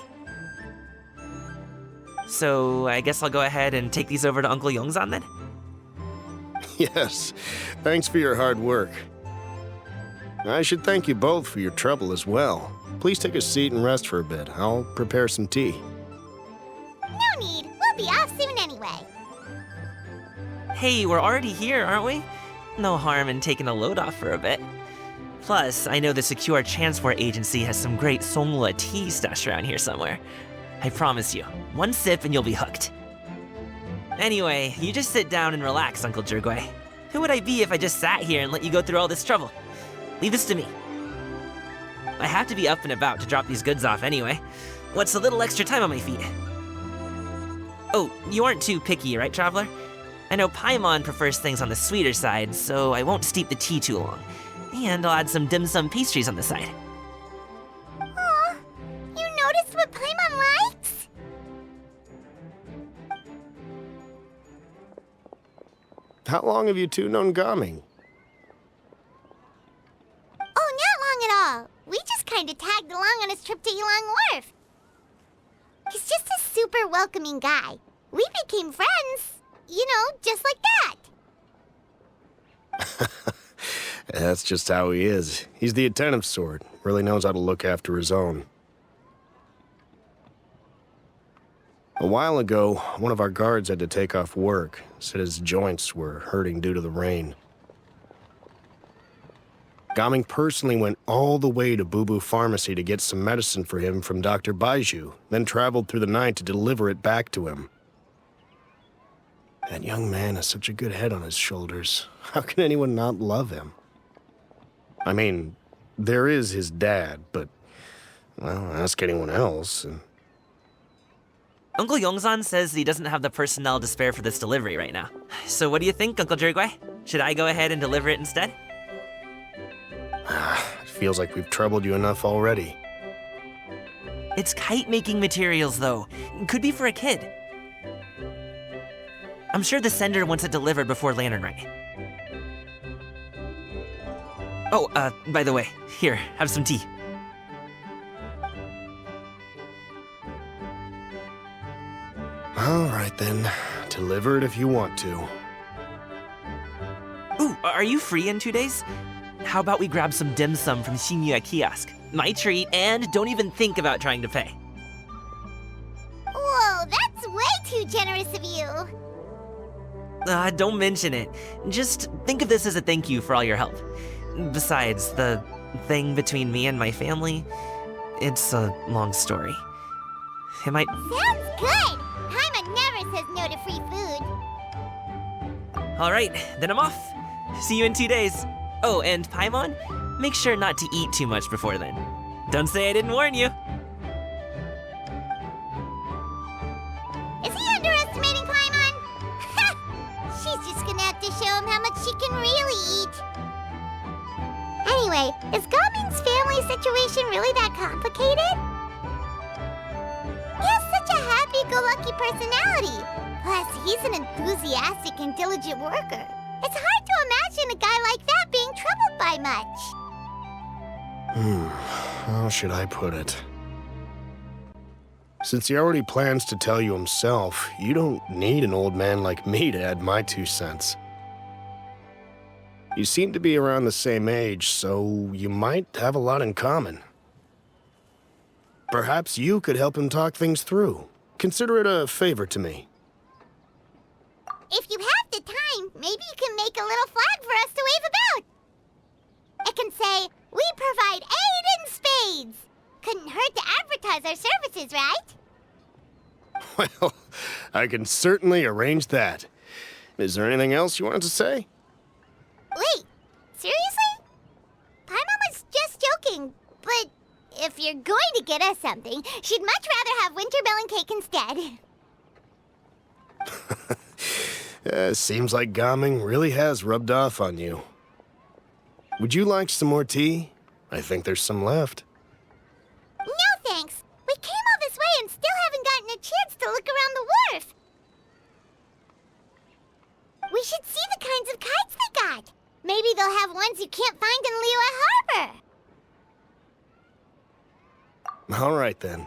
So, I guess I'll go ahead and take these over to Uncle Yongzan then? Yes, thanks for your hard work. I should thank you both for your trouble as well. Please take a seat and rest for a bit. I'll prepare some tea. No need. We'll be off soon anyway. Hey, we're already here, aren't we? No harm in taking a load off for a bit. Plus, I know the Secure Transport Agency has some great Songhua tea stashed around here somewhere. I promise you, one sip and you'll be hooked. Anyway, you just sit down and relax, Uncle Jirgwe. Who would I be if I just sat here and let you go through all this trouble? Leave this to me. I have to be up and about to drop these goods off anyway. What's a little extra time on my feet? Oh, you aren't too picky, right, Traveler? I know Paimon prefers things on the sweeter side, so I won't steep the tea too long. And I'll add some dim sum pastries on the side. Aw, you noticed what Paimon likes? How long have you two known Gaming? Oh, not long at all. We just kind of tagged along on his trip to Yulong Wharf. He's just a super welcoming guy. We became friends, you know, just like that. That's just how he is. He's the attentive sort. Really knows how to look after his own. A while ago, one of our guards had to take off work. Said his joints were hurting due to the rain. Gaming personally went all the way to Boo Boo Pharmacy to get some medicine for him from Dr. Baiju, then traveled through the night to deliver it back to him. That young man has such a good head on his shoulders. How can anyone not love him? I mean, there is his dad, but, well, ask anyone else. And... Uncle Yongzan says he doesn't have the personnel to spare for this delivery right now. So what do you think, Uncle Jirgwe? Should I go ahead and deliver it instead? It feels like we've troubled you enough already. It's kite-making materials, though. Could be for a kid. I'm sure the sender wants it delivered before Lantern Rite. Oh, by the way, here, have some tea. All right, then. Deliver it if you want to. Ooh, are you free in 2 days? How about we grab some dim sum from Shinya Kiosk? My treat, and don't even think about trying to pay. Whoa, that's way too generous of you. Don't mention it. Just think of this as a thank you for all your help. Besides, the thing between me and my family, it's a long story. It might... Sounds good! Paimon never says no to free food. Alright, then I'm off. See you in 2 days. Oh, and Paimon, make sure not to eat too much before then. Don't say I didn't warn you. Is he underestimating Paimon? She's just gonna have to show him how much she can really eat. Anyway, is Gaming's family situation really that complicated? He has such a happy-go-lucky personality. Plus, he's an enthusiastic and diligent worker. It's hard to imagine a guy like that being troubled by much. How should I put it? Since he already plans to tell you himself, you don't need an old man like me to add my 2 cents. You seem to be around the same age, so you might have a lot in common. Perhaps you could help him talk things through. Consider it a favor to me. If you have the time, maybe you can make a little flag for us to wave about. It can say, "We provide aid in spades." Couldn't hurt to advertise our services, right? Well, I can certainly arrange that. Is there anything else you wanted to say? Wait, seriously? Paimon was just joking, but if you're going to get us something, she'd much rather have winter melon cake instead. Seems like Gaming really has rubbed off on you. Would you like some more tea? I think there's some left. No thanks. We came all this way and still haven't gotten a chance to look around the wharf. We should see the kinds of kites they got. Maybe they'll have ones you can't find in Liyue Harbor. All right then.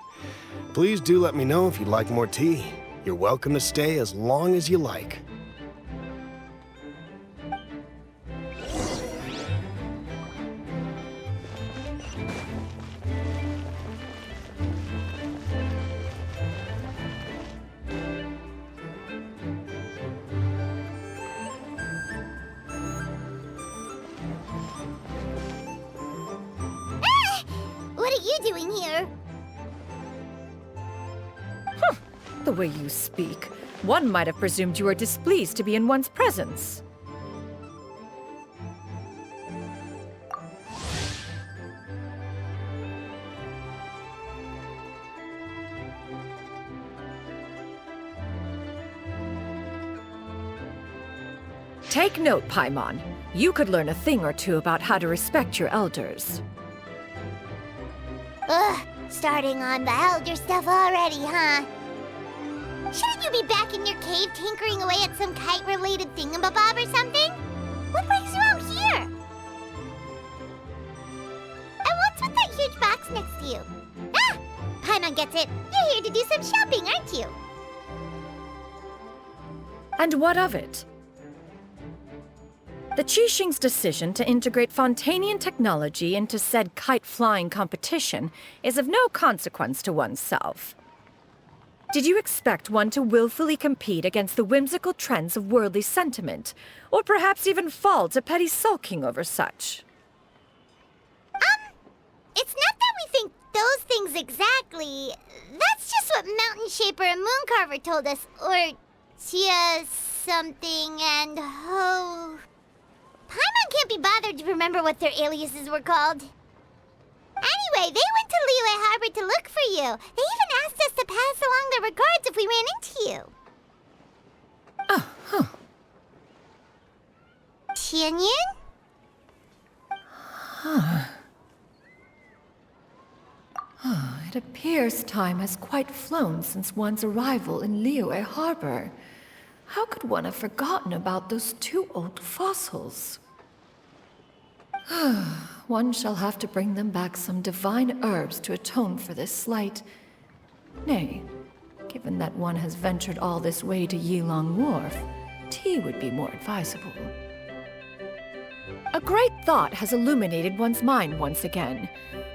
Please do let me know if you'd like more tea. You're welcome to stay as long as you like. What are you doing here? The way you speak, one might have presumed you were displeased to be in one's presence. Take note, Paimon. You could learn a thing or two about how to respect your elders. Ugh, starting on the elder stuff already, huh? Shouldn't you be back in your cave tinkering away at some kite-related thingamabob or something? What brings you out here? And what's with that huge box next to you? Ah! Paimon gets it. You're here to do some shopping, aren't you? And what of it? The Qixing's decision to integrate Fontanian technology into said kite-flying competition is of no consequence to oneself. Did you expect one to willfully compete against the whimsical trends of worldly sentiment, or perhaps even fall to petty sulking over such? It's not that we think those things exactly. That's just what Mountain Shaper and Mooncarver told us, or Tia something and Ho... Paimon can't be bothered to remember what their aliases were called. Anyway, they went to Liyue Harbor to look for you. They even asked us to pass along their regards if we ran into you. Oh, huh. Tianyin? Huh. It appears time has quite flown since one's arrival in Liyue Harbor. How could one have forgotten about those two old fossils? One shall have to bring them back some divine herbs to atone for this slight. Nay, given that one has ventured all this way to Yilong Wharf, tea would be more advisable. A great thought has illuminated one's mind once again.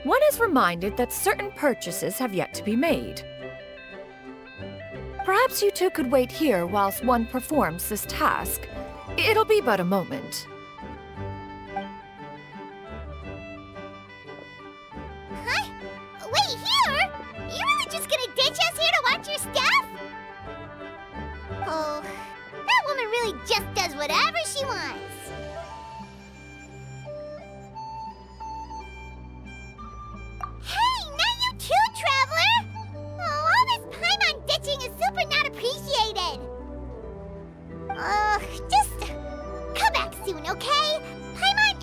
One is reminded that certain purchases have yet to be made. Perhaps you two could wait here whilst one performs this task. It'll be but a moment. Huh? Wait, here? You really just gonna ditch us here to watch your stuff? Oh, that woman really just does whatever she wants. Hey, not you too, Traveler! Oh, all this Paimon ditching is super not appreciated. Just come back soon, okay? Paimon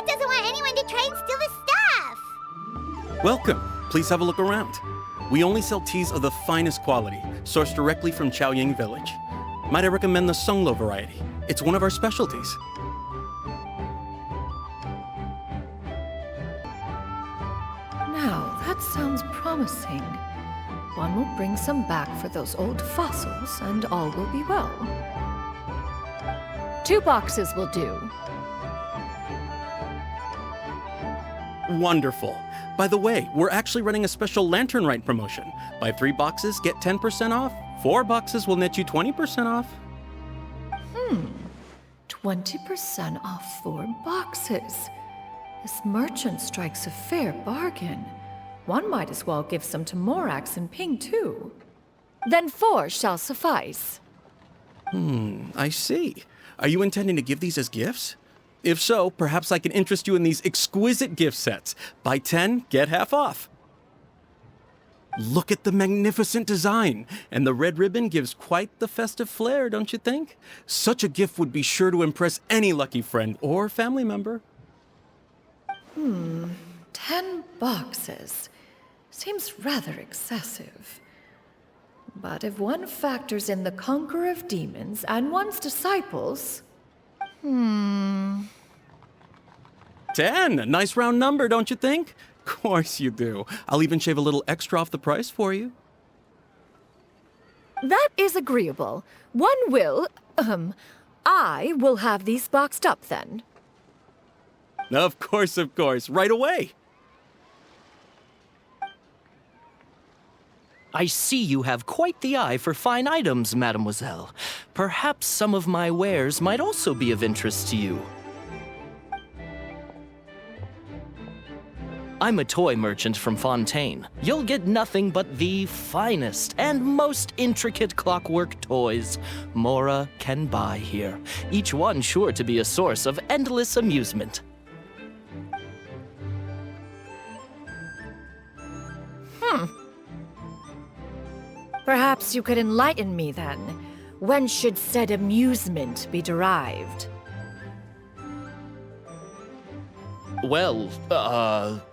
doesn't want anyone to try and steal his stuff. Welcome. Please have a look around. We only sell teas of the finest quality, sourced directly from Chaoying Village. Might I recommend the Songlo variety? It's one of our specialties. Now, that sounds promising. One will bring some back for those old fossils, and all will be well. 2 boxes will do. Wonderful. By the way, we're actually running a special Lantern Rite promotion. Buy 3 boxes, get 10% off. 4 boxes will net you 20% off. 20% off 4 boxes. This merchant strikes a fair bargain. One might as well give some to Morax and Ping, too. Then 4 shall suffice. I see. Are you intending to give these as gifts? If so, perhaps I can interest you in these exquisite gift sets. Buy 10, get half off. Look at the magnificent design, and the red ribbon gives quite the festive flair, don't you think? Such a gift would be sure to impress any lucky friend or family member. 10 boxes. Seems rather excessive. But if one factors in the conqueror of demons and one's disciples... 10, a nice round number, don't you think? Of course you do. I'll even shave a little extra off the price for you. That is agreeable. I will have these boxed up then. Of course, right away. I see you have quite the eye for fine items, mademoiselle. Perhaps some of my wares might also be of interest to you. I'm a toy merchant from Fontaine. You'll get nothing but the finest and most intricate clockwork toys Mora can buy here, each one sure to be a source of endless amusement. Perhaps you could enlighten me then. When should said amusement be derived? Well,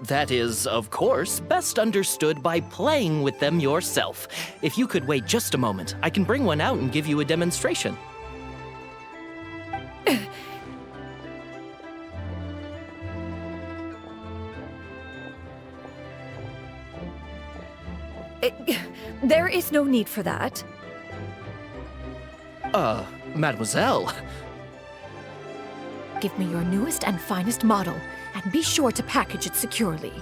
that is, of course, best understood by playing with them yourself. If you could wait just a moment, I can bring one out and give you a demonstration. There is no need for that. Mademoiselle. Give me your newest and finest model, and be sure to package it securely.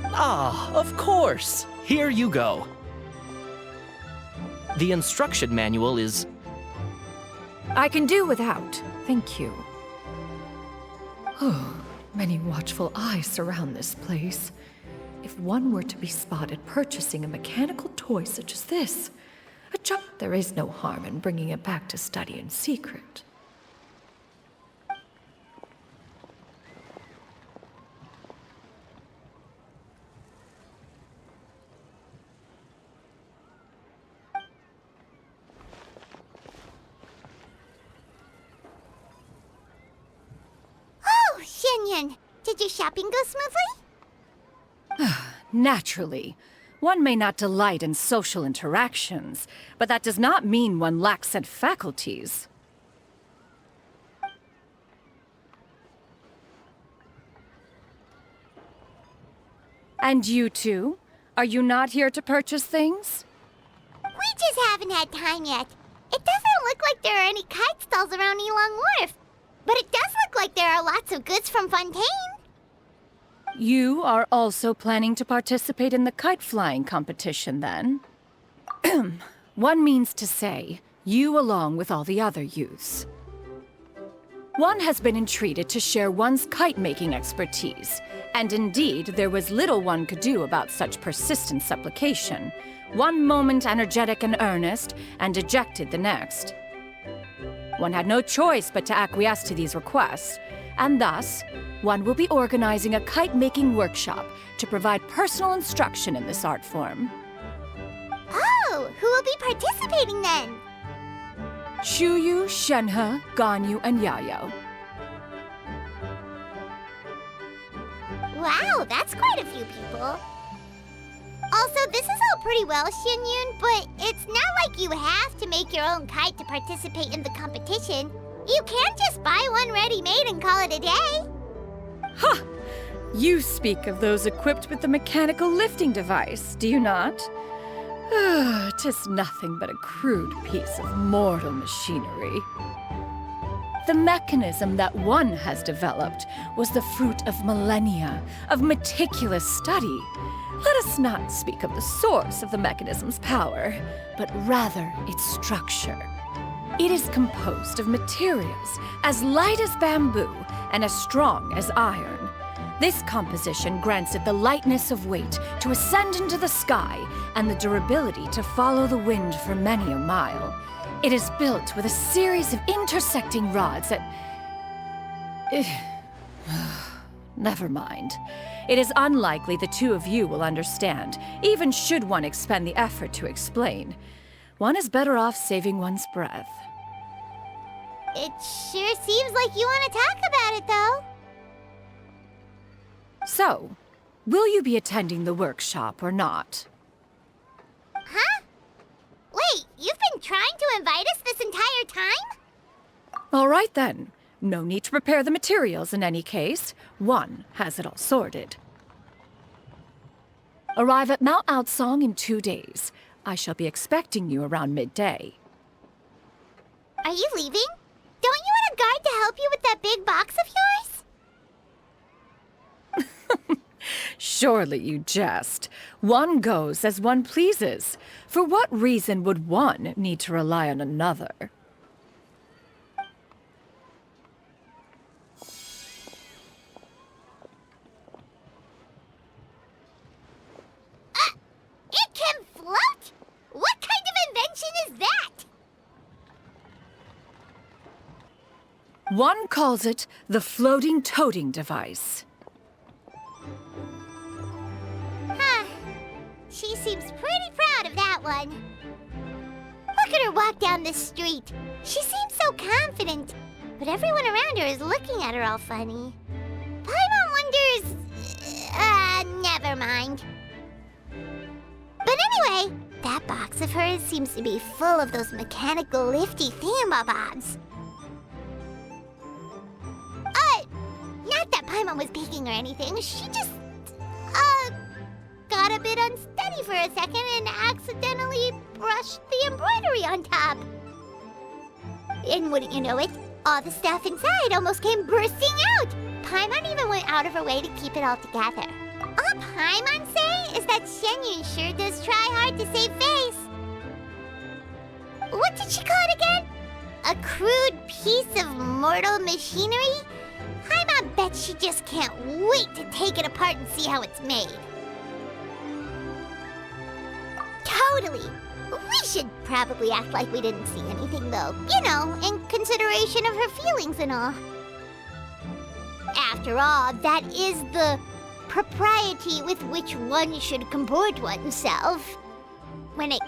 Ah, of course. Here you go. The instruction manual is... I can do without, thank you. Oh, many watchful eyes surround this place. If one were to be spotted purchasing a mechanical toy such as this, there is no harm in bringing it back to study in secret. Oh, Xianyan, did your shopping go smoothly? Naturally. One may not delight in social interactions, but that does not mean one lacks said faculties. And you two? Are you not here to purchase things? We just haven't had time yet. It doesn't look like there are any kite stalls around Elong Wharf, but it does look like there are lots of goods from Fontaine. You are also planning to participate in the kite flying competition, then? One means to say, you along with all the other youths. One has been entreated to share one's kite-making expertise, and indeed, there was little one could do about such persistent supplication. One moment energetic and earnest, and dejected the next. One had no choice but to acquiesce to these requests, and thus, one will be organizing a kite-making workshop to provide personal instruction in this art form. Oh, who will be participating then? Shuyu, Shenhe, Ganyu, and Yayo. Wow, that's quite a few people. Also, this is all pretty well, Xianyun, but it's not like you have to make your own kite to participate in the competition. You can't just buy one ready-made and call it a day. Ha! You speak of those equipped with the mechanical lifting device, do you not? 'Tis nothing but a crude piece of mortal machinery. The mechanism that one has developed was the fruit of millennia of meticulous study. Let us not speak of the source of the mechanism's power, but rather its structure. It is composed of materials as light as bamboo and as strong as iron. This composition grants it the lightness of weight to ascend into the sky and the durability to follow the wind for many a mile. It is built with a series of intersecting rods that... Never mind. It is unlikely the two of you will understand, even should one expend the effort to explain. One is better off saving one's breath. It sure seems like you want to talk about it, though. So, will you be attending the workshop or not? Huh? Wait, you've been trying to invite us this entire time? All right then. No need to prepare the materials in any case. One has it all sorted. Arrive at Mount Outsong in 2 days. I shall be expecting you around midday. Are you leaving? Don't you want a guard to help you with that big box of yours? Surely you jest. One goes as one pleases. For what reason would one need to rely on another? It can float? What kind of invention is that? One calls it the floating toting device. Huh. She seems pretty proud of that one. Look at her walk down the street. She seems so confident, but everyone around her is looking at her all funny. Paimon wonders... never mind. But anyway, that box of hers seems to be full of those mechanical lifty thingamabobs. Not that Paimon was peeking or anything. She just, got a bit unsteady for a second and accidentally brushed the embroidery on top. And wouldn't you know it, all the stuff inside almost came bursting out. Paimon even went out of her way to keep it all together. All Paimon say is that Shenyun sure does try hard to save face. What did she call it again? A crude piece of mortal machinery? Paimon bet she just can't wait to take it apart and see how it's made. Totally. We should probably act like we didn't see anything, though. You know, in consideration of her feelings and all. After all, that is the propriety with which one should comport oneself. When it...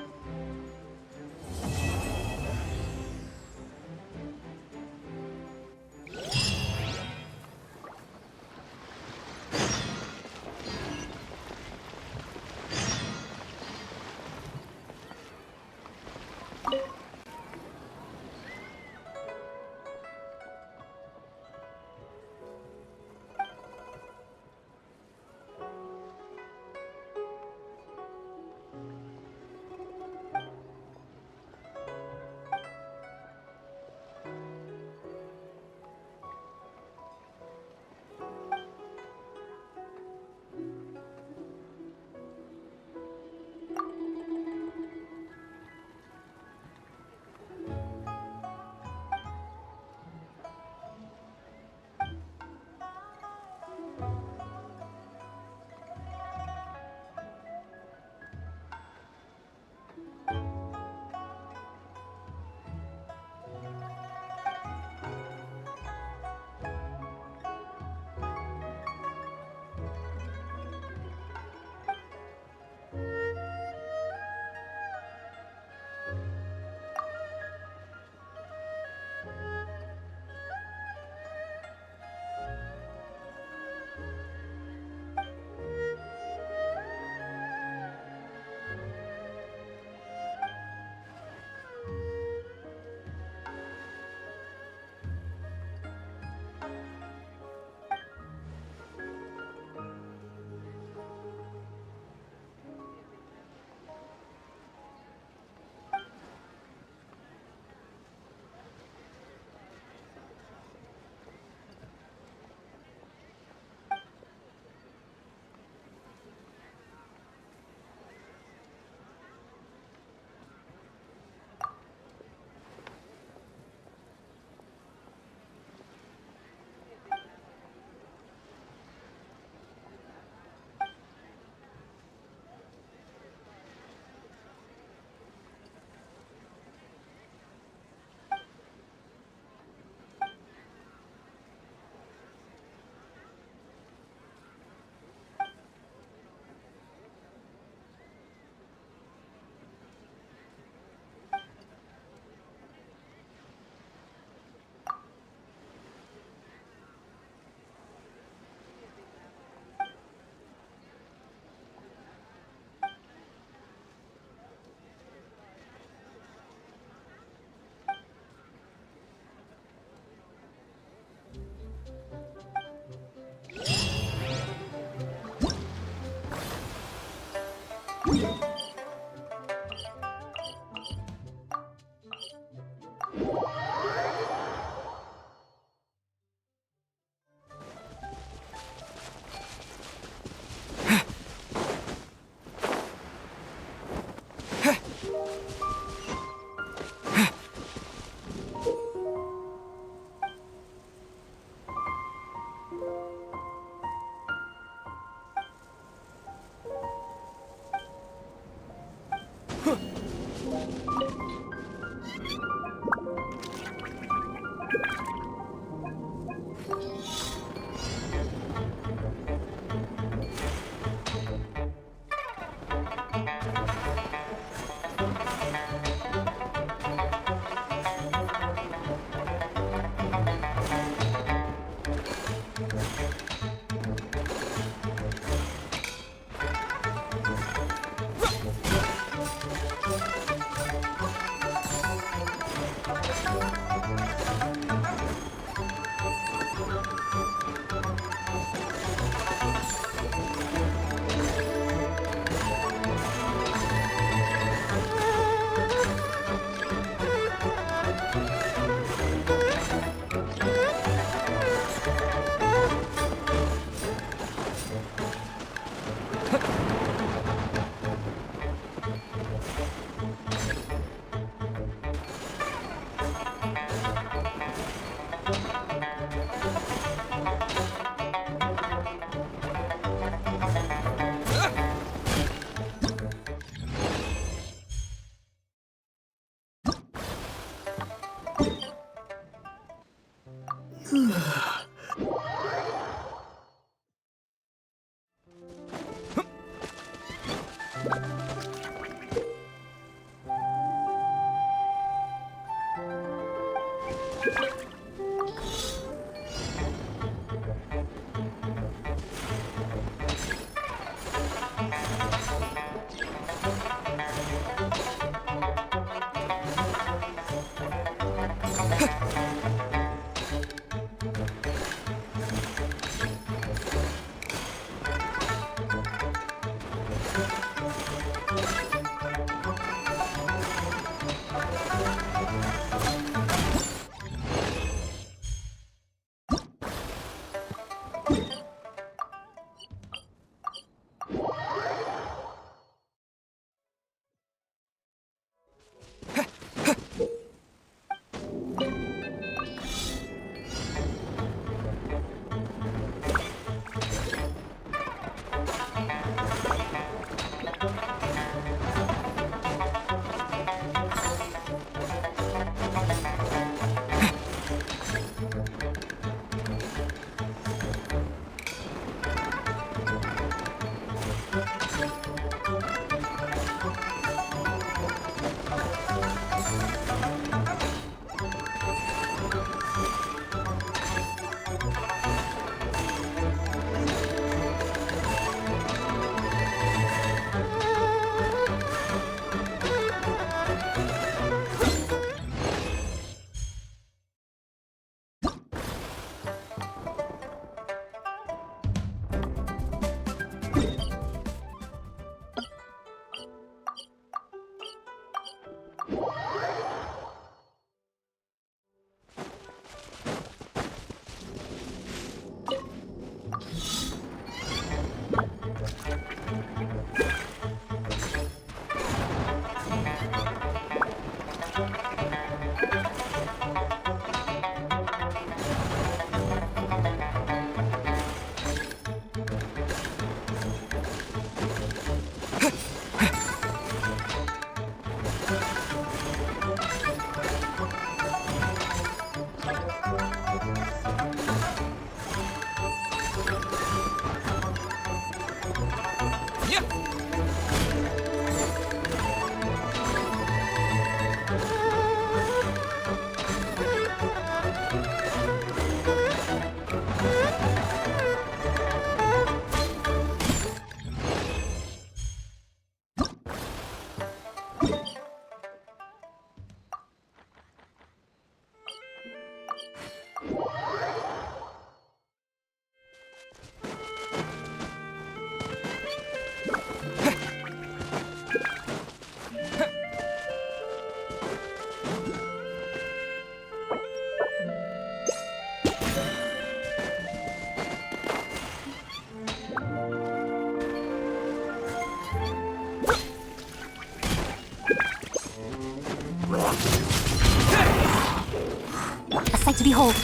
A sight to behold.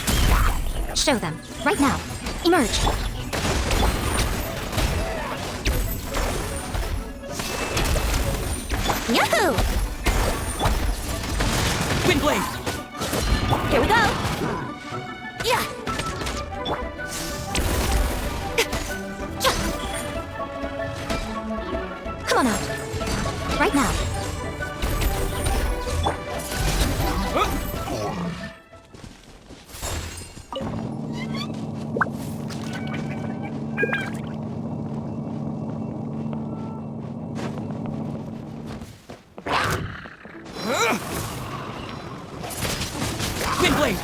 Show them. Right now. Emerge. Yahoo! Windblade! Here we go! Yeah! Come on out. Right now. Windblade!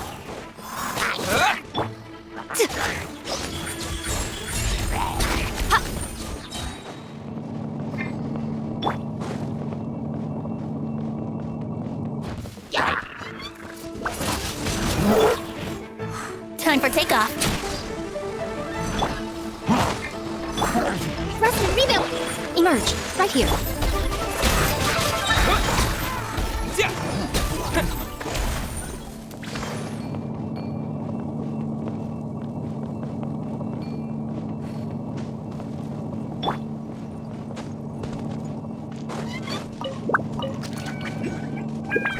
Time for takeoff. Thrust and rebuild. Emerge. Right here.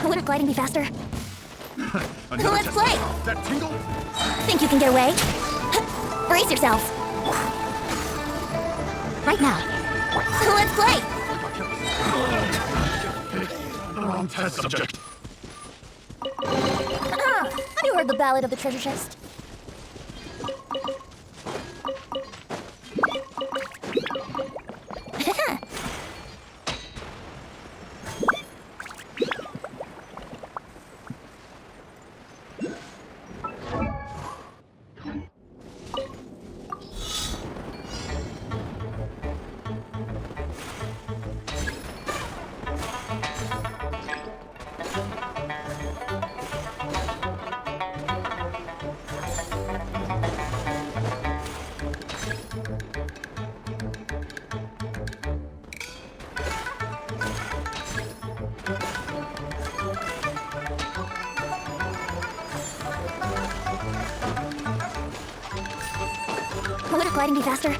Wouldn't gliding be faster? Let's play! That tingle? Think you can get away? Brace yourselves! Right now. Let's play! Wrong test subject. Have you heard the ballad of the treasure chest? Wouldn't gliding be faster?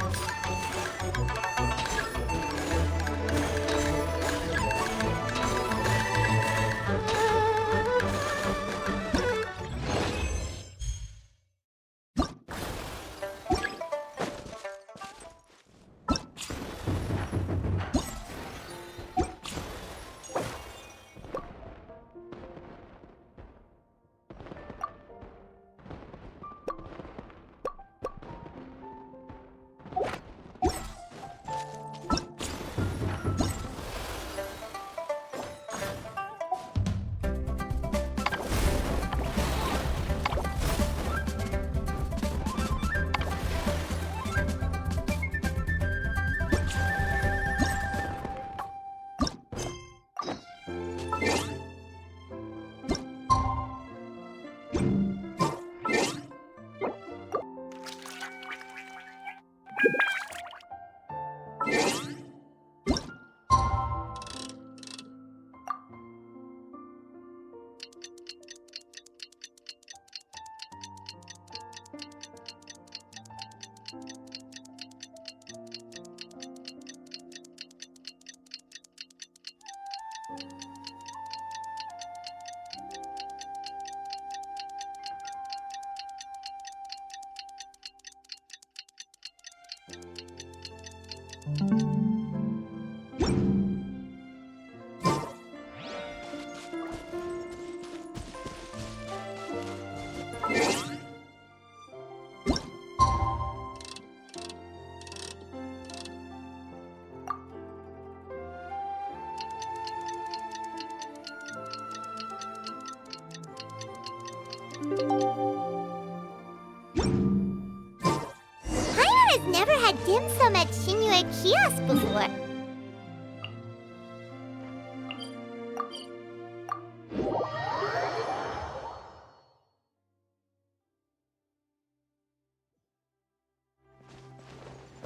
Paimon has never had dim sum at Shinyue Kiosk before.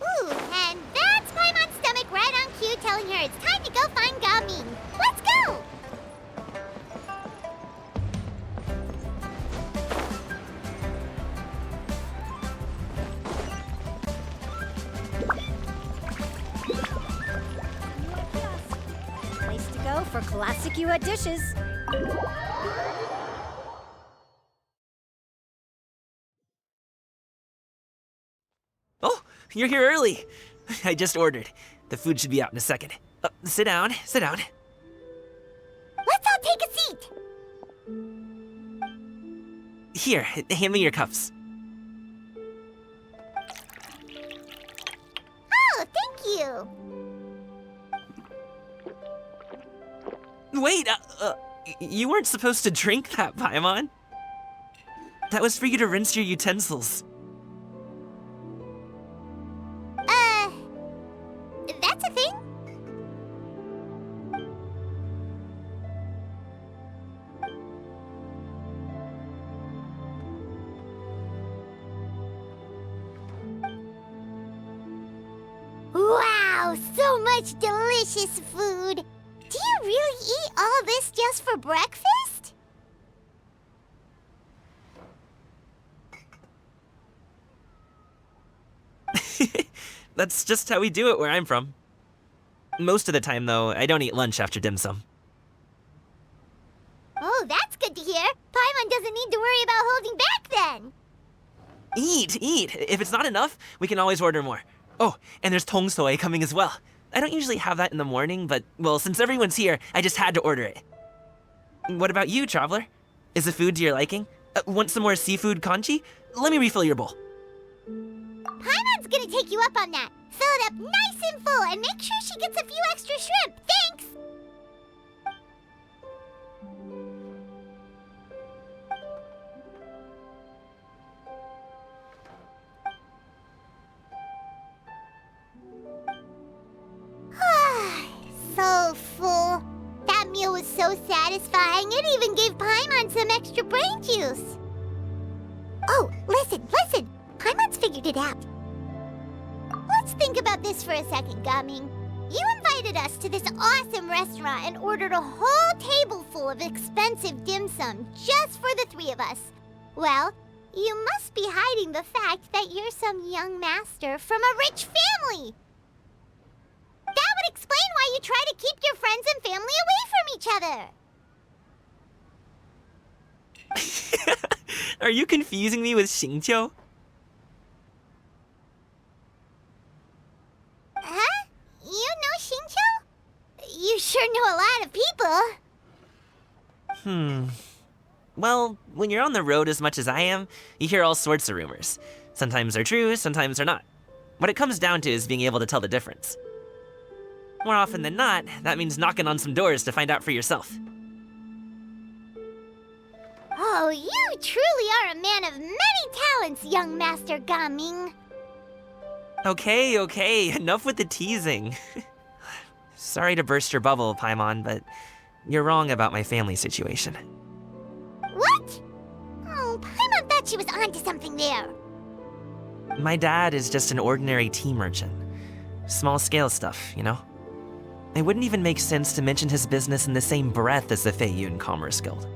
Ooh, and that's Paimon's stomach right on cue telling her it's time to go find Gamin. Let's go! Place to go. for classic Yue dishes. Oh, you're here early. I just ordered. The food should be out in a second. Sit down, sit down. Let's all take a seat. Here, hand me your cups. Oh, thank you. Wait, you weren't supposed to drink that, Paimon. That was for you to rinse your utensils. That's a thing? Wow, so much delicious food. Do you really eat all this just for breakfast? That's just how we do it where I'm from. Most of the time, though, I don't eat lunch after dim sum. Oh, that's good to hear. Paimon doesn't need to worry about holding back then. Eat, eat. If it's not enough, we can always order more. Oh, and there's tong soy coming as well. I don't usually have that in the morning, but, well, since everyone's here, I just had to order it. What about you, Traveler? Is the food to your liking? Want some more seafood congee? Let me refill your bowl. Paimon's gonna take you up on that. Fill it up nice and full and make sure she gets a few extra shrimp. Thanks! So full. That meal was so satisfying, it even gave Paimon some extra brain juice. Oh, listen. Paimon's figured it out. Let's think about this for a second, Gaming. You invited us to this awesome restaurant and ordered a whole table full of expensive dim sum just for the three of us. Well, you must be hiding the fact that you're some young master from a rich family. That would explain why you try to keep your friends and family away from each other. Are you confusing me with Xingqiu? Huh? You know Xingqiu? You sure know a lot of people. Well, when you're on the road as much as I am, you hear all sorts of rumors. Sometimes they're true, sometimes they're not. What it comes down to is being able to tell the difference. More often than not, that means knocking on some doors to find out for yourself. Oh, you truly are a man of many talents, young Master Gaming. Okay, enough with the teasing. Sorry to burst your bubble, Paimon, but you're wrong about my family situation. What? Oh, Paimon thought she was onto something there. My dad is just an ordinary tea merchant. Small-scale stuff, you know? It wouldn't even make sense to mention his business in the same breath as the Feiyun Commerce Guild.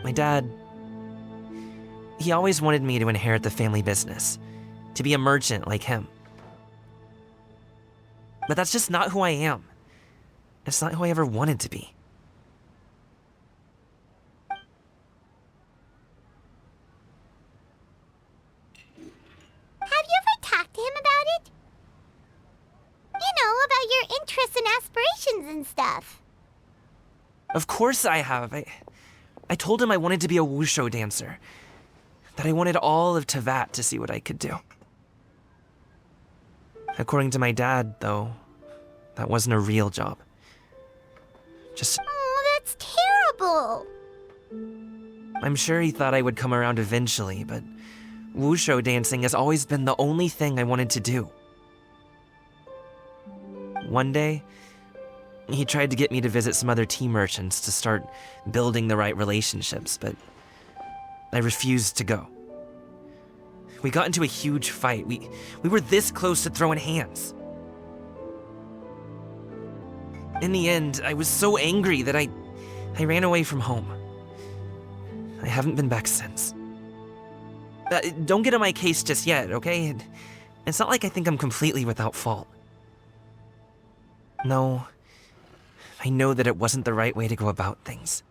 My dad... he always wanted me to inherit the family business, to be a merchant like him. But that's just not who I am. It's not who I ever wanted to be. Have you ever talked to him about it? You know, about your interests and aspirations and stuff. Of course I have. I told him I wanted to be a wushu dancer. That I wanted all of Teyvat to see what I could do. According to my dad, though, that wasn't a real job. Just... Oh, that's terrible. I'm sure he thought I would come around eventually, but wushu dancing has always been the only thing I wanted to do. One day, he tried to get me to visit some other tea merchants to start building the right relationships, but I refused to go. We got into a huge fight. We were this close to throwing hands. In the end, I was so angry that I ran away from home. I haven't been back since. Don't get on my case just yet, okay? It's not like I think I'm completely without fault. No, I know that it wasn't the right way to go about things.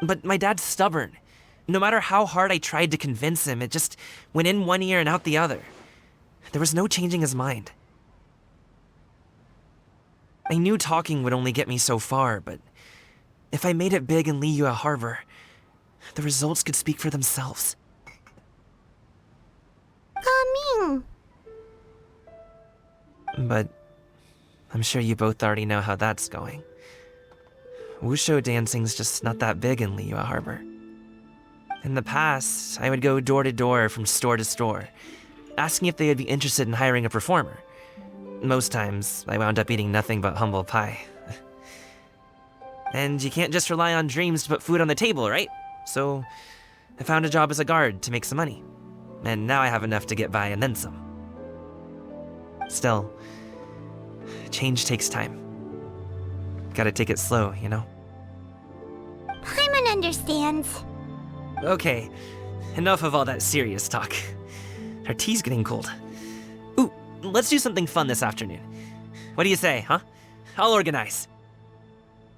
But my dad's stubborn. No matter how hard I tried to convince him, it just went in one ear and out the other. There was no changing his mind. I knew talking would only get me so far, but if I made it big in Liyue Harbor, the results could speak for themselves. Ming. But I'm sure you both already know how that's going. Wushu dancing's just not that big in Liyue Harbor. In the past, I would go door to door from store to store, asking if they would be interested in hiring a performer. Most times, I wound up eating nothing but humble pie. And you can't just rely on dreams to put food on the table, right? So, I found a job as a guard to make some money. And now I have enough to get by and then some. Still, change takes time. Gotta take it slow, you know? Paimon understands. Okay, enough of all that serious talk. Our tea's getting cold. Ooh, let's do something fun this afternoon. What do you say, huh? I'll organize.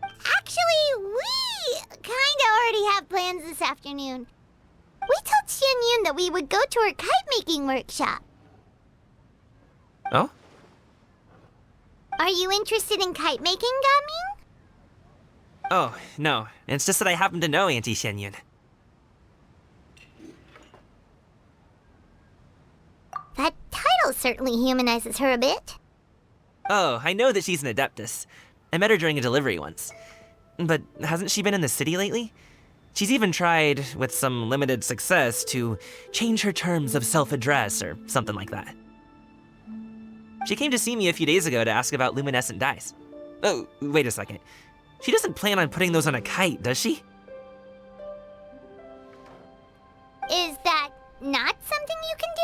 Actually, we kinda already have plans this afternoon. We told Xianyun that we would go to her kite-making workshop. Oh? Are you interested in kite-making, Gaming? Oh, no. It's just that I happen to know Auntie Xianyun. That title certainly humanizes her a bit. Oh, I know that she's an adeptus. I met her during a delivery once. But hasn't she been in the city lately? She's even tried, with some limited success, to change her terms of self-address or something like that. She came to see me a few days ago to ask about luminescent dyes. Oh, wait a second. She doesn't plan on putting those on a kite, does she? Is that not something you can do?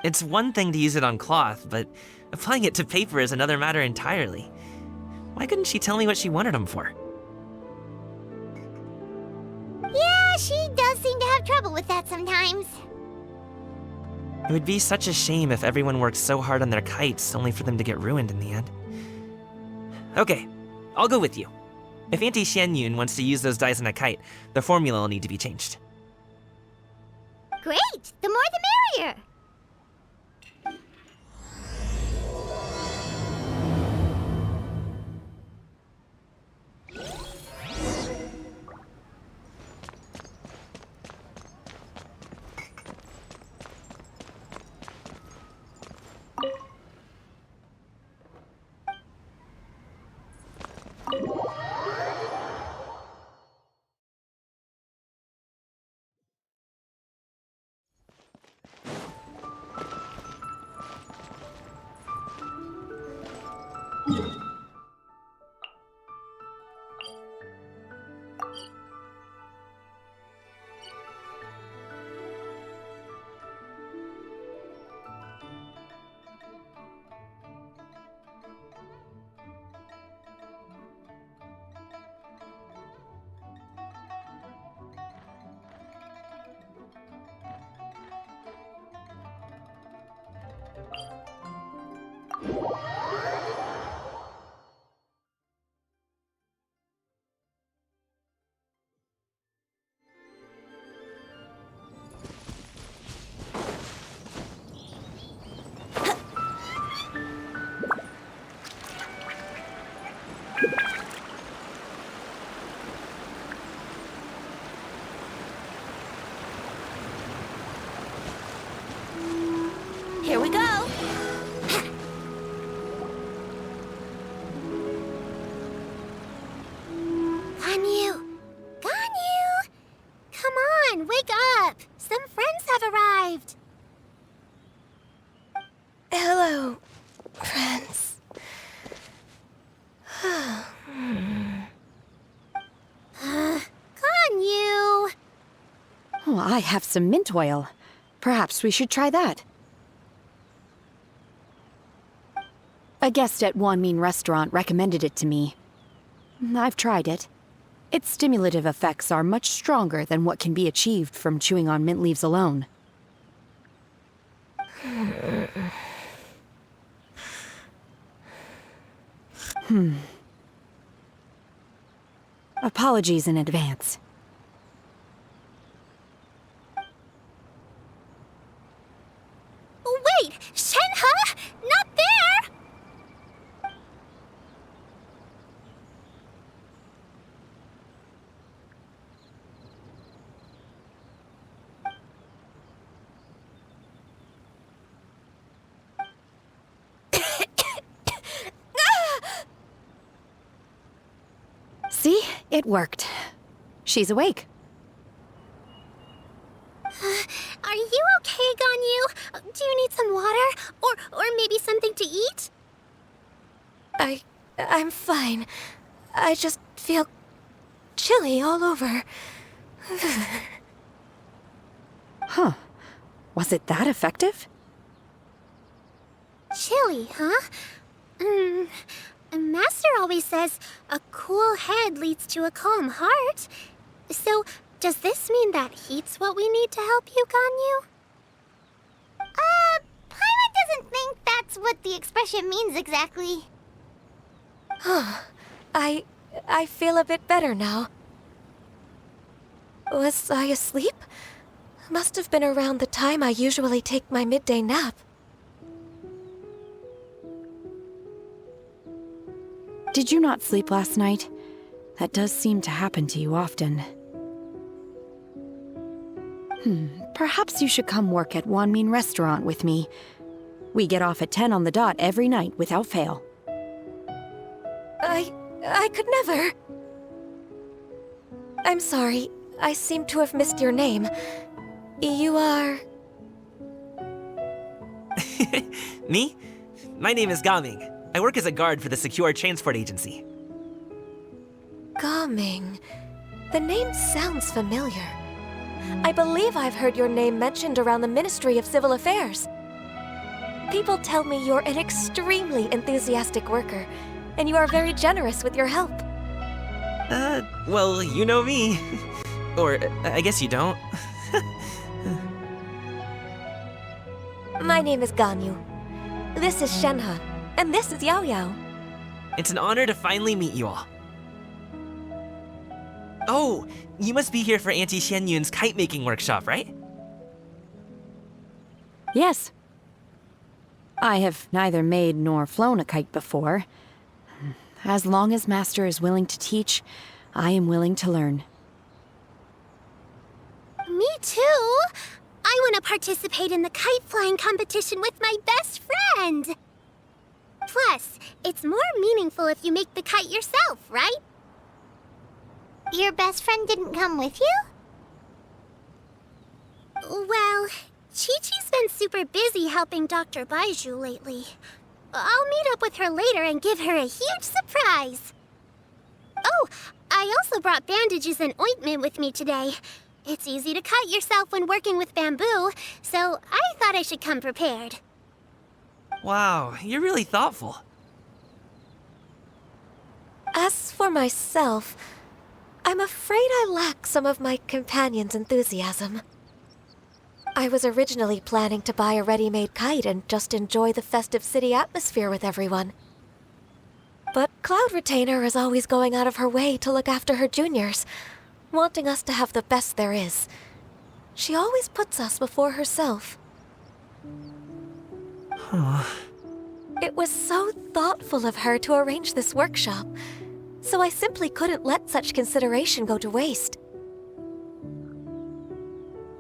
It's one thing to use it on cloth, but applying it to paper is another matter entirely. Why couldn't she tell me what she wanted them for? Yeah, she does seem to have trouble with that sometimes. It would be such a shame if everyone worked so hard on their kites only for them to get ruined in the end. Okay, I'll go with you. If Auntie Xianyun wants to use those dyes on a kite, the formula will need to be changed. Great! The more the merrier! Here we go! Ganyu! Ganyu! Come on, wake up! Some friends have arrived! Hello, friends. Ganyu! Oh, I have some mint oil. Perhaps we should try that. A guest at Wanmin restaurant recommended it to me. I've tried it. Its stimulative effects are much stronger than what can be achieved from chewing on mint leaves alone. Apologies in advance. Wait! Shenhe? Not there! See? It worked. She's awake. Are you okay, Ganyu? Do you need some water? Or maybe something to eat? I'm fine. I just feel chilly all over. Huh. Was it that effective? Chilly, huh? Master always says a cool head leads to a calm heart. So, does this mean that heat's what we need to help you, Ganyu? Paimon doesn't think that's what the expression means exactly. I feel a bit better now. Was I asleep? Must have been around the time I usually take my midday nap. Did you not sleep last night? That does seem to happen to you often. Perhaps you should come work at Wanmin Restaurant with me. We get off at 10 on the dot every night without fail. I could never. I'm sorry. I seem to have missed your name. You are... Me? My name is Gaming. I work as a guard for the Secure Transport Agency. Gaming. The name sounds familiar. I believe I've heard your name mentioned around the Ministry of Civil Affairs. People tell me you're an extremely enthusiastic worker, and you are very generous with your help. Well, you know me. Or, I guess you don't. My name is Ganyu. This is Shenhe, and this is Yao Yao. It's an honor to finally meet you all. Oh, you must be here for Auntie Xianyun's kite-making workshop, right? Yes. I have neither made nor flown a kite before. As long as Master is willing to teach, I am willing to learn. Me too! I want to participate in the kite flying competition with my best friend! Plus, it's more meaningful if you make the kite yourself, right? Your best friend didn't come with you? Well, Chi-Chi's been super busy helping Dr. Baiju lately. I'll meet up with her later and give her a huge surprise. Oh, I also brought bandages and ointment with me today. It's easy to cut yourself when working with bamboo, so I thought I should come prepared. Wow, you're really thoughtful. As for myself, I'm afraid I lack some of my companion's enthusiasm. I was originally planning to buy a ready-made kite and just enjoy the festive city atmosphere with everyone. But Cloud Retainer is always going out of her way to look after her juniors, wanting us to have the best there is. She always puts us before herself. It was so thoughtful of her to arrange this workshop, so I simply couldn't let such consideration go to waste.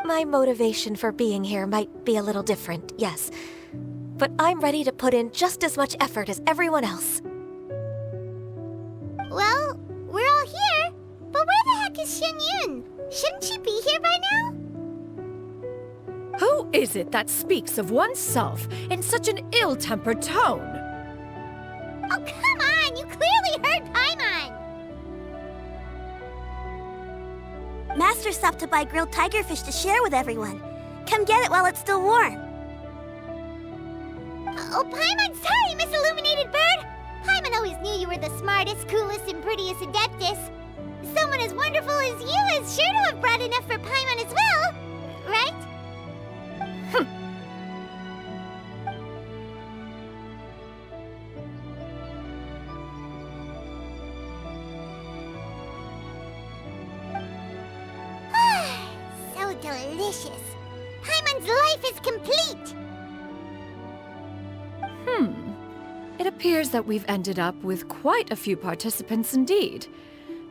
My motivation for being here might be a little different, yes, but I'm ready to put in just as much effort as everyone else. Well, we're all here, but where the heck is Xianyun? Shouldn't she be here by now? Who is it that speaks of oneself in such an ill-tempered tone? Oh, come on! You clearly heard Paimon! Master stopped to buy grilled tigerfish to share with everyone. Come get it while it's still warm. Oh, Paimon, sorry, Miss Illuminated Bird! Paimon always knew you were the smartest, coolest, and prettiest Adeptus. Someone as wonderful as you is sure to have brought enough for Paimon as well, right? delicious. Paimon's life is complete. It appears that we've ended up with quite a few participants indeed.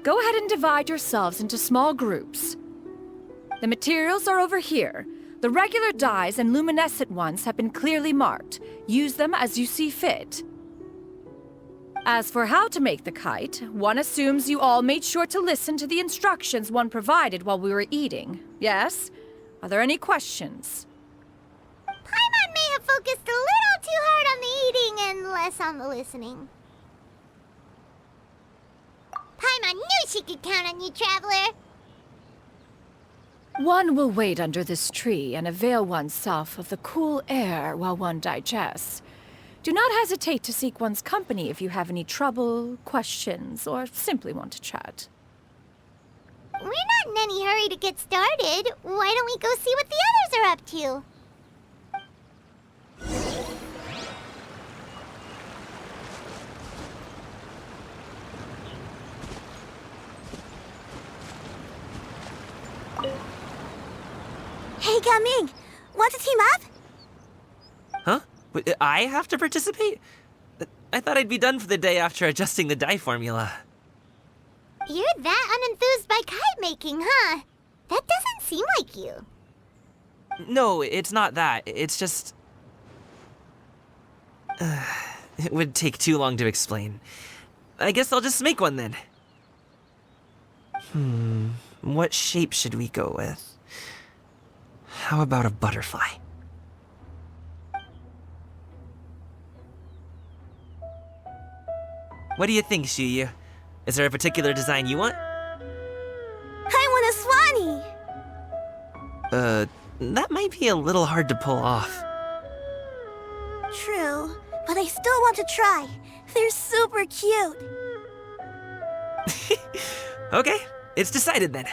Go ahead and divide yourselves into small groups. The materials are over here. The regular dyes and luminescent ones have been clearly marked. Use them as you see fit. As for how to make the kite, one assumes you all made sure to listen to the instructions one provided while we were eating. Yes? Are there any questions? Paimon may have focused a little too hard on the eating and less on the listening. Paimon knew she could count on you, Traveler. One will wait under this tree and avail oneself of the cool air while one digests. Do not hesitate to seek one's company if you have any trouble, questions, or simply want to chat. We're not in any hurry to get started. Why don't we go see what the others are up to? Hey, Gaming! Want to team up? Huh? I have to participate? I thought I'd be done for the day after adjusting the dye formula. You're that unenthused by kite making, huh? That doesn't seem like you. No, it's not that. It's just... it would take too long to explain. I guess I'll just make one then. What shape should we go with? How about a butterfly? What do you think, Shuyu? Is there a particular design you want? I want a swanee! That might be a little hard to pull off. True, but I still want to try. They're super cute. Okay, it's decided then.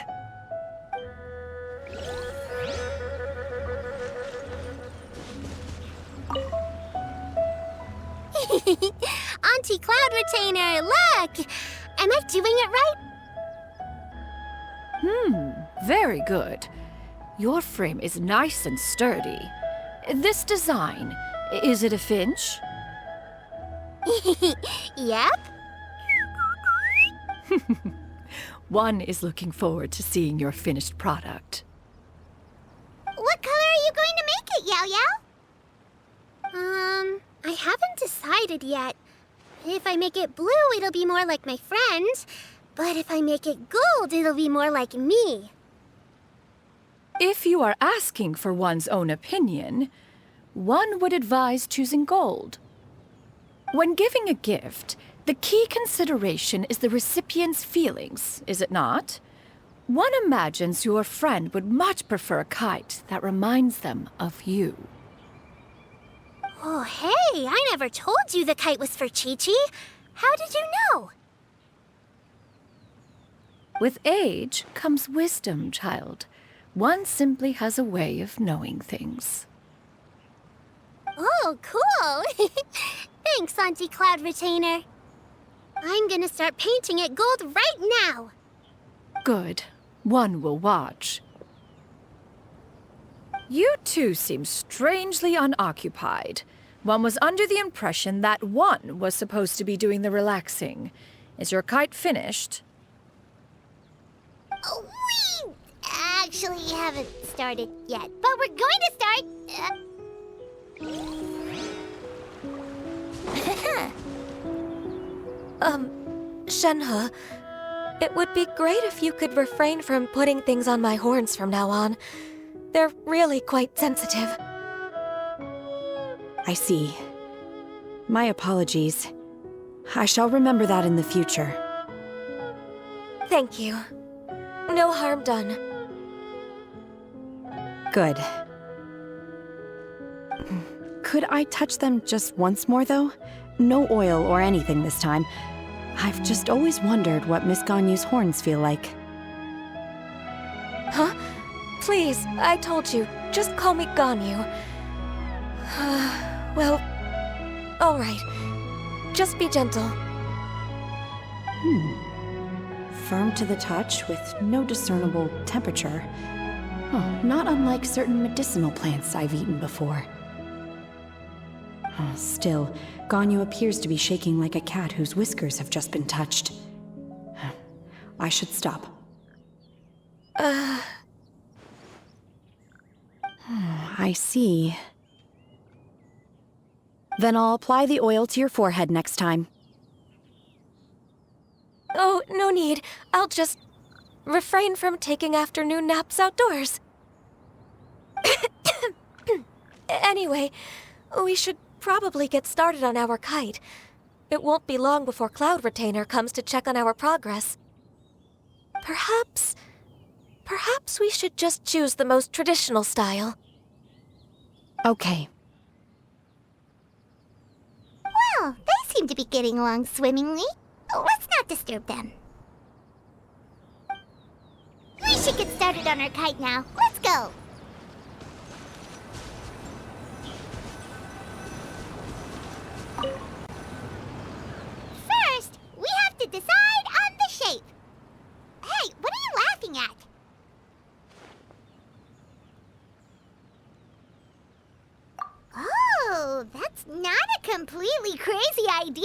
Auntie Cloud Retainer, look! Am I doing it right? Very good. Your frame is nice and sturdy. This design, is it a finch? Yep. One is looking forward to seeing your finished product. What color are you going to make it, Yao Yao? I haven't decided yet. If I make it blue, it'll be more like my friends. But if I make it gold, it'll be more like me. If you are asking for one's own opinion, one would advise choosing gold. When giving a gift, the key consideration is the recipient's feelings, is it not? One imagines your friend would much prefer a kite that reminds them of you. Oh, hey, I never told you the kite was for Chi-Chi. How did you know? With age comes wisdom, child. One simply has a way of knowing things. Oh, cool. Thanks, Auntie Cloud Retainer. I'm gonna start painting it gold right now. Good. One will watch. You two seem strangely unoccupied. One was under the impression that one was supposed to be doing the relaxing. Is your kite finished? We actually haven't started yet, but we're going to start. Shenhe, it would be great if you could refrain from putting things on my horns from now on. They're really quite sensitive. I see. My apologies. I shall remember that in the future. Thank you. No harm done. Good. Could I touch them just once more, though? No oil or anything this time. I've just always wondered what Miss Ganyu's horns feel like. Huh? Please, I told you. Just call me Ganyu. Well, all right. Just be gentle. Firm to the touch with no discernible temperature. Oh, not unlike certain medicinal plants I've eaten before. Oh, still, Ganyu appears to be shaking like a cat whose whiskers have just been touched. I should stop. I see. Then I'll apply the oil to your forehead next time. Oh, no need. I'll just refrain from taking afternoon naps outdoors. Anyway, we should probably get started on our kite. It won't be long before Cloud Retainer comes to check on our progress. Perhaps we should just choose the most traditional style. Okay. Well, they seem to be getting along swimmingly. Let's not disturb them. We should get started on our kite now. Let's go. First, we have to decide on the shape. Hey, what are you laughing at? Oh, that's not a completely crazy idea.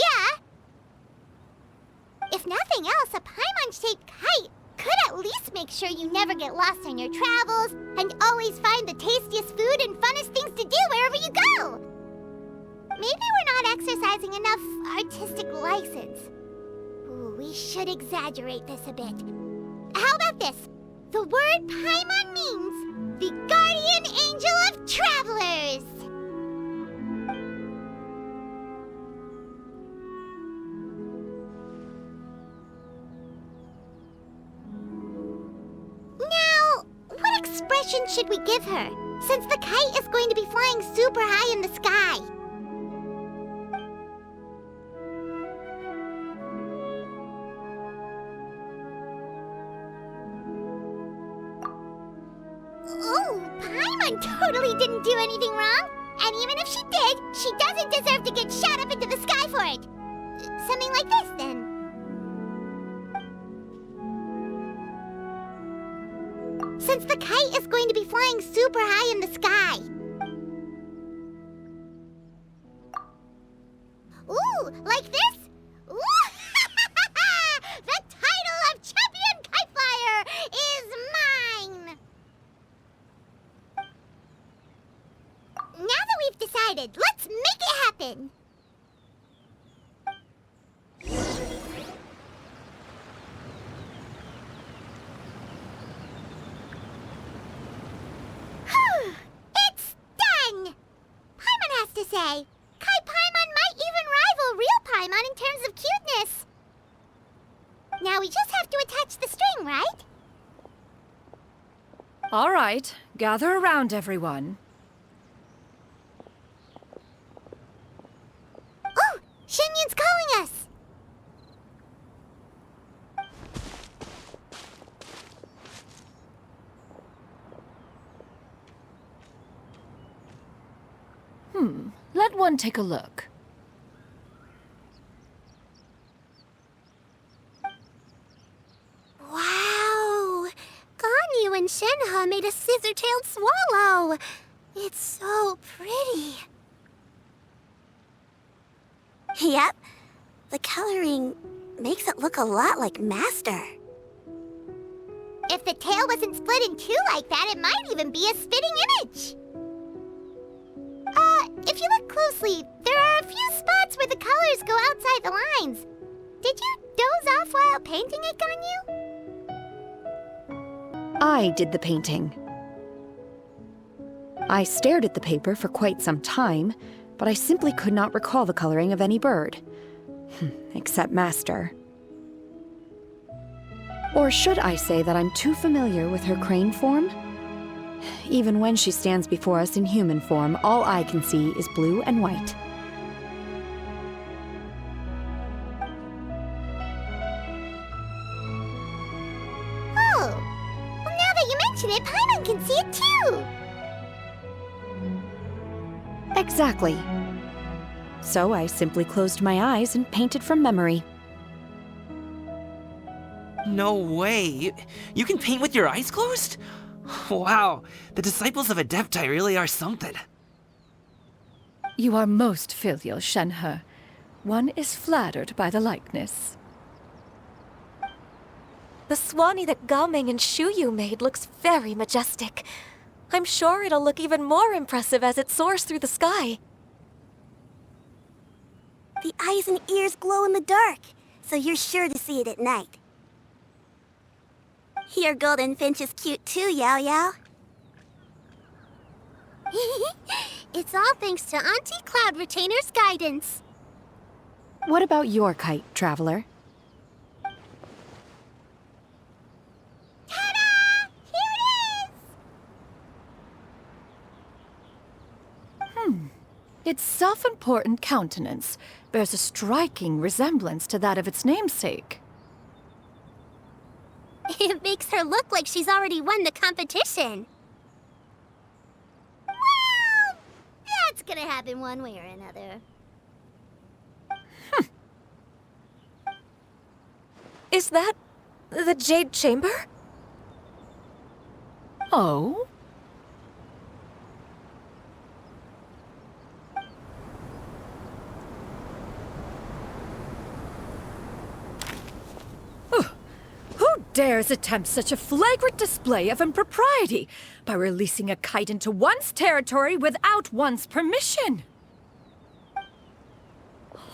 If nothing else, a Paimon-shaped kite could at least make sure you never get lost on your travels and always find the tastiest food and funnest things to do wherever you go. Maybe we're not exercising enough artistic license. Ooh, we should exaggerate this a bit. How about this? The word Paimon means the guardian angel of travelers. Now, what expression should we give her, since the kite is going to be flying super high in the sky? Oh, Paimon totally didn't do anything wrong. And even if she did, she doesn't deserve to get shot up into the sky for it. Something like this, then. Since the kite is going to be flying super high in the sky. Ooh, like this? Ooh. The title of Champion Kite Flyer is mine! Now that we've decided, let's make it happen! It's done! Paimon has to say, Kite Paimon might even rival real Paimon in terms of cuteness. Now we just have to attach the string, right? All right, gather around, everyone. Oh, Shenyun's calling us! Let one take a look. Wow! Ganyu and Shenhe made a scissor-tailed swallow. It's so pretty. Yep. The coloring makes it look a lot like Master. If the tail wasn't split in two like that, it might even be a spitting image. If you look closely, there are a few spots where the colors go outside the lines. Did you doze off while painting it, Ganyu? I did the painting. I stared at the paper for quite some time, but I simply could not recall the coloring of any bird. Except Master. Or should I say that I'm too familiar with her crane form? Even when she stands before us in human form, all I can see is blue and white. Oh, well, now that you mention it, Paimon can see it too! Exactly. So I simply closed my eyes and painted from memory. No way. You can paint with your eyes closed? Wow, the disciples of Adepti really are something. You are most filial, Shenhe. One is flattered by the likeness. The Swanee that Gaming and Shuyu made looks very majestic. I'm sure it'll look even more impressive as it soars through the sky. The eyes and ears glow in the dark, so you're sure to see it at night. Your golden finch is cute too, Yao Yao. It's all thanks to Auntie Cloud Retainer's guidance. What about your kite, Traveler? Ta-da! Here it is! Its self-important countenance bears a striking resemblance to that of its namesake. It makes her look like she's already won the competition. Well, that's gonna happen one way or another. Is that the Jade Chamber? Oh? Who dares attempt such a flagrant display of impropriety by releasing a kite into one's territory without one's permission?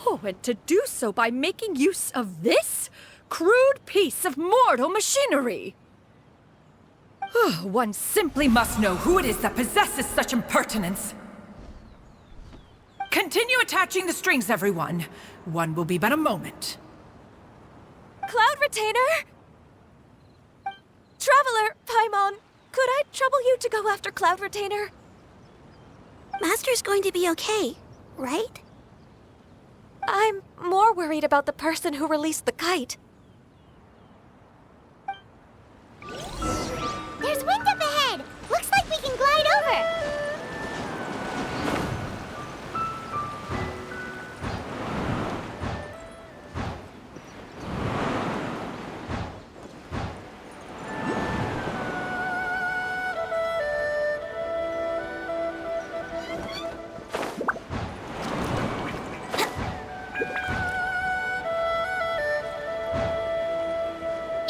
Oh, and to do so by making use of this crude piece of mortal machinery. One simply must know who it is that possesses such impertinence. Continue attaching the strings, everyone. One will be but a moment. Cloud Retainer? Traveler, Paimon, could I trouble you to go after Cloud Retainer? Master's going to be okay, right? I'm more worried about the person who released the kite. There's wind up ahead! Looks like we can glide over!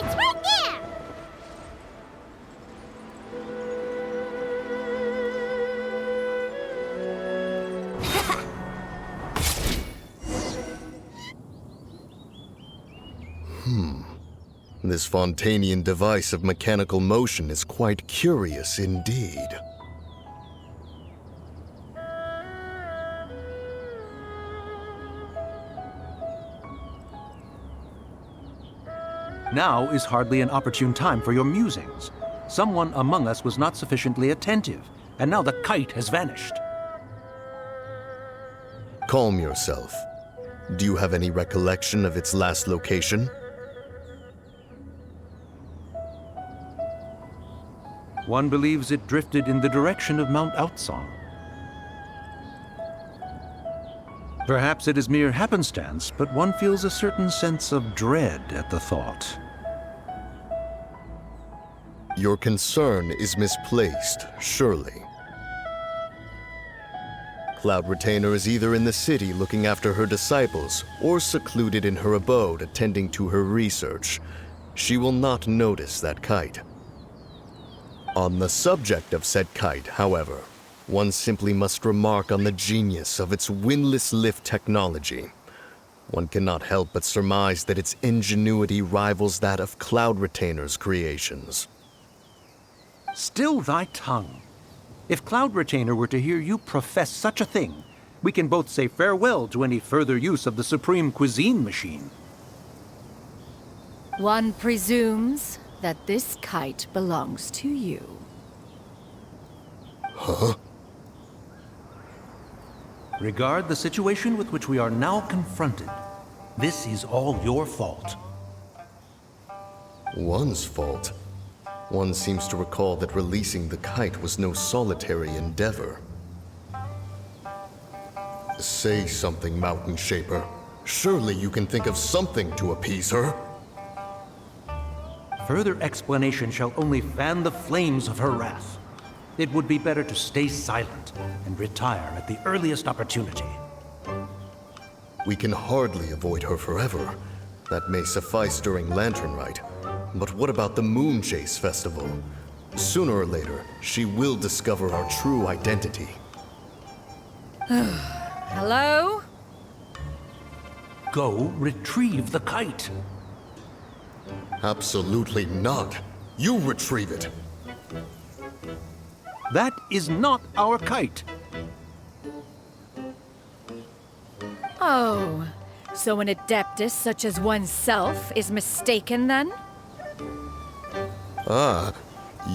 It's right there! This Fontanian device of mechanical motion is quite curious indeed. Now is hardly an opportune time for your musings. Someone among us was not sufficiently attentive, and now the kite has vanished. Calm yourself. Do you have any recollection of its last location? One believes it drifted in the direction of Mount Outsong. Perhaps it is mere happenstance, but one feels a certain sense of dread at the thought. Your concern is misplaced, surely. Cloud Retainer is either in the city looking after her disciples, or secluded in her abode attending to her research. She will not notice that kite. On the subject of said kite, however, one simply must remark on the genius of its windless lift technology. One cannot help but surmise that its ingenuity rivals that of Cloud Retainer's creations. Still thy tongue. If Cloud Retainer were to hear you profess such a thing, we can both say farewell to any further use of the Supreme Cuisine Machine. One presumes that this kite belongs to you. Huh? Regard the situation with which we are now confronted. This is all your fault. One's fault? One seems to recall that releasing the kite was no solitary endeavor. Say something, Mountain Shaper. Surely you can think of something to appease her. Further explanation shall only fan the flames of her wrath. It would be better to stay silent and retire at the earliest opportunity. We can hardly avoid her forever. That may suffice during Lantern Rite. But what about the Moon Chase Festival? Sooner or later, she will discover our true identity. Hello? Go retrieve the kite. Absolutely not. You retrieve it. That is not our kite. Oh, so an adeptus such as oneself is mistaken then? Ah,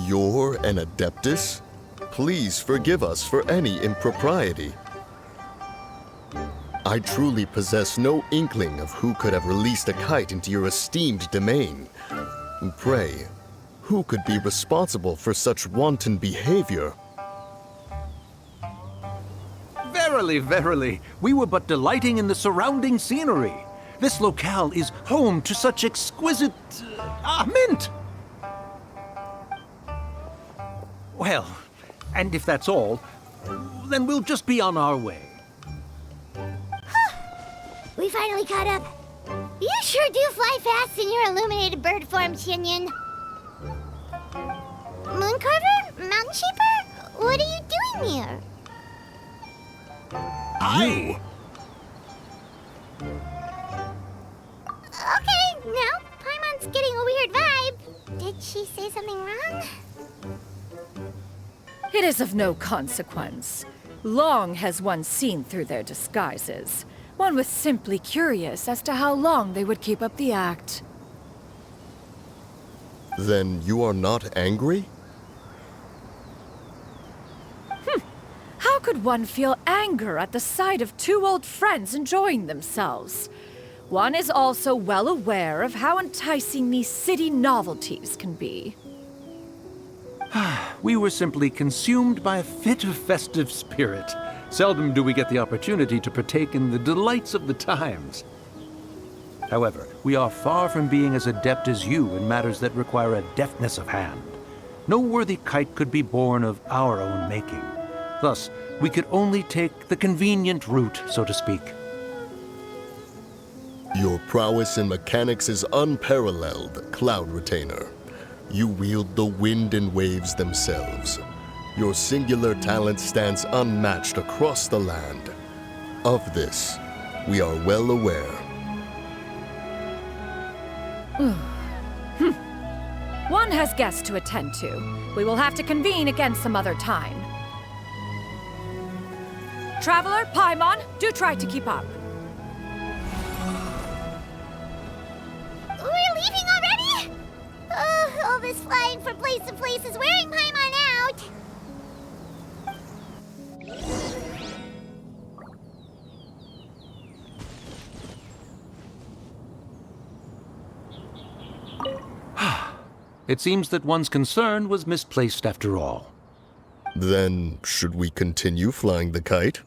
you're an adeptus? Please forgive us for any impropriety. I truly possess no inkling of who could have released a kite into your esteemed domain. Pray, who could be responsible for such wanton behavior? Verily, verily, we were but delighting in the surrounding scenery. This locale is home to such exquisite... mint! Well, and if that's all, then we'll just be on our way. We finally caught up. You sure do fly fast in your illuminated bird form, Shinyan. Mooncarver? Mountain Shaper? What are you doing here? You? Okay, now Paimon's getting a weird vibe. Did she say something wrong? It is of no consequence. Long has one seen through their disguises. One was simply curious as to how long they would keep up the act. Then you are not angry? How could one feel anger at the sight of two old friends enjoying themselves? One is also well aware of how enticing these city novelties can be. We were simply consumed by a fit of festive spirit. Seldom do we get the opportunity to partake in the delights of the times. However, we are far from being as adept as you in matters that require a deftness of hand. No worthy kite could be born of our own making. Thus, we could only take the convenient route, so to speak. Your prowess in mechanics is unparalleled, Cloud Retainer. You wield the wind and waves themselves. Your singular talent stands unmatched across the land. Of this, we are well aware. One has guests to attend to. We will have to convene again some other time. Traveler, Paimon, do try to keep up. We're leaving already? Oh, all this flying from place to place is wearing Paimon out. It seems that one's concern was misplaced after all. Then, should we continue flying the kite?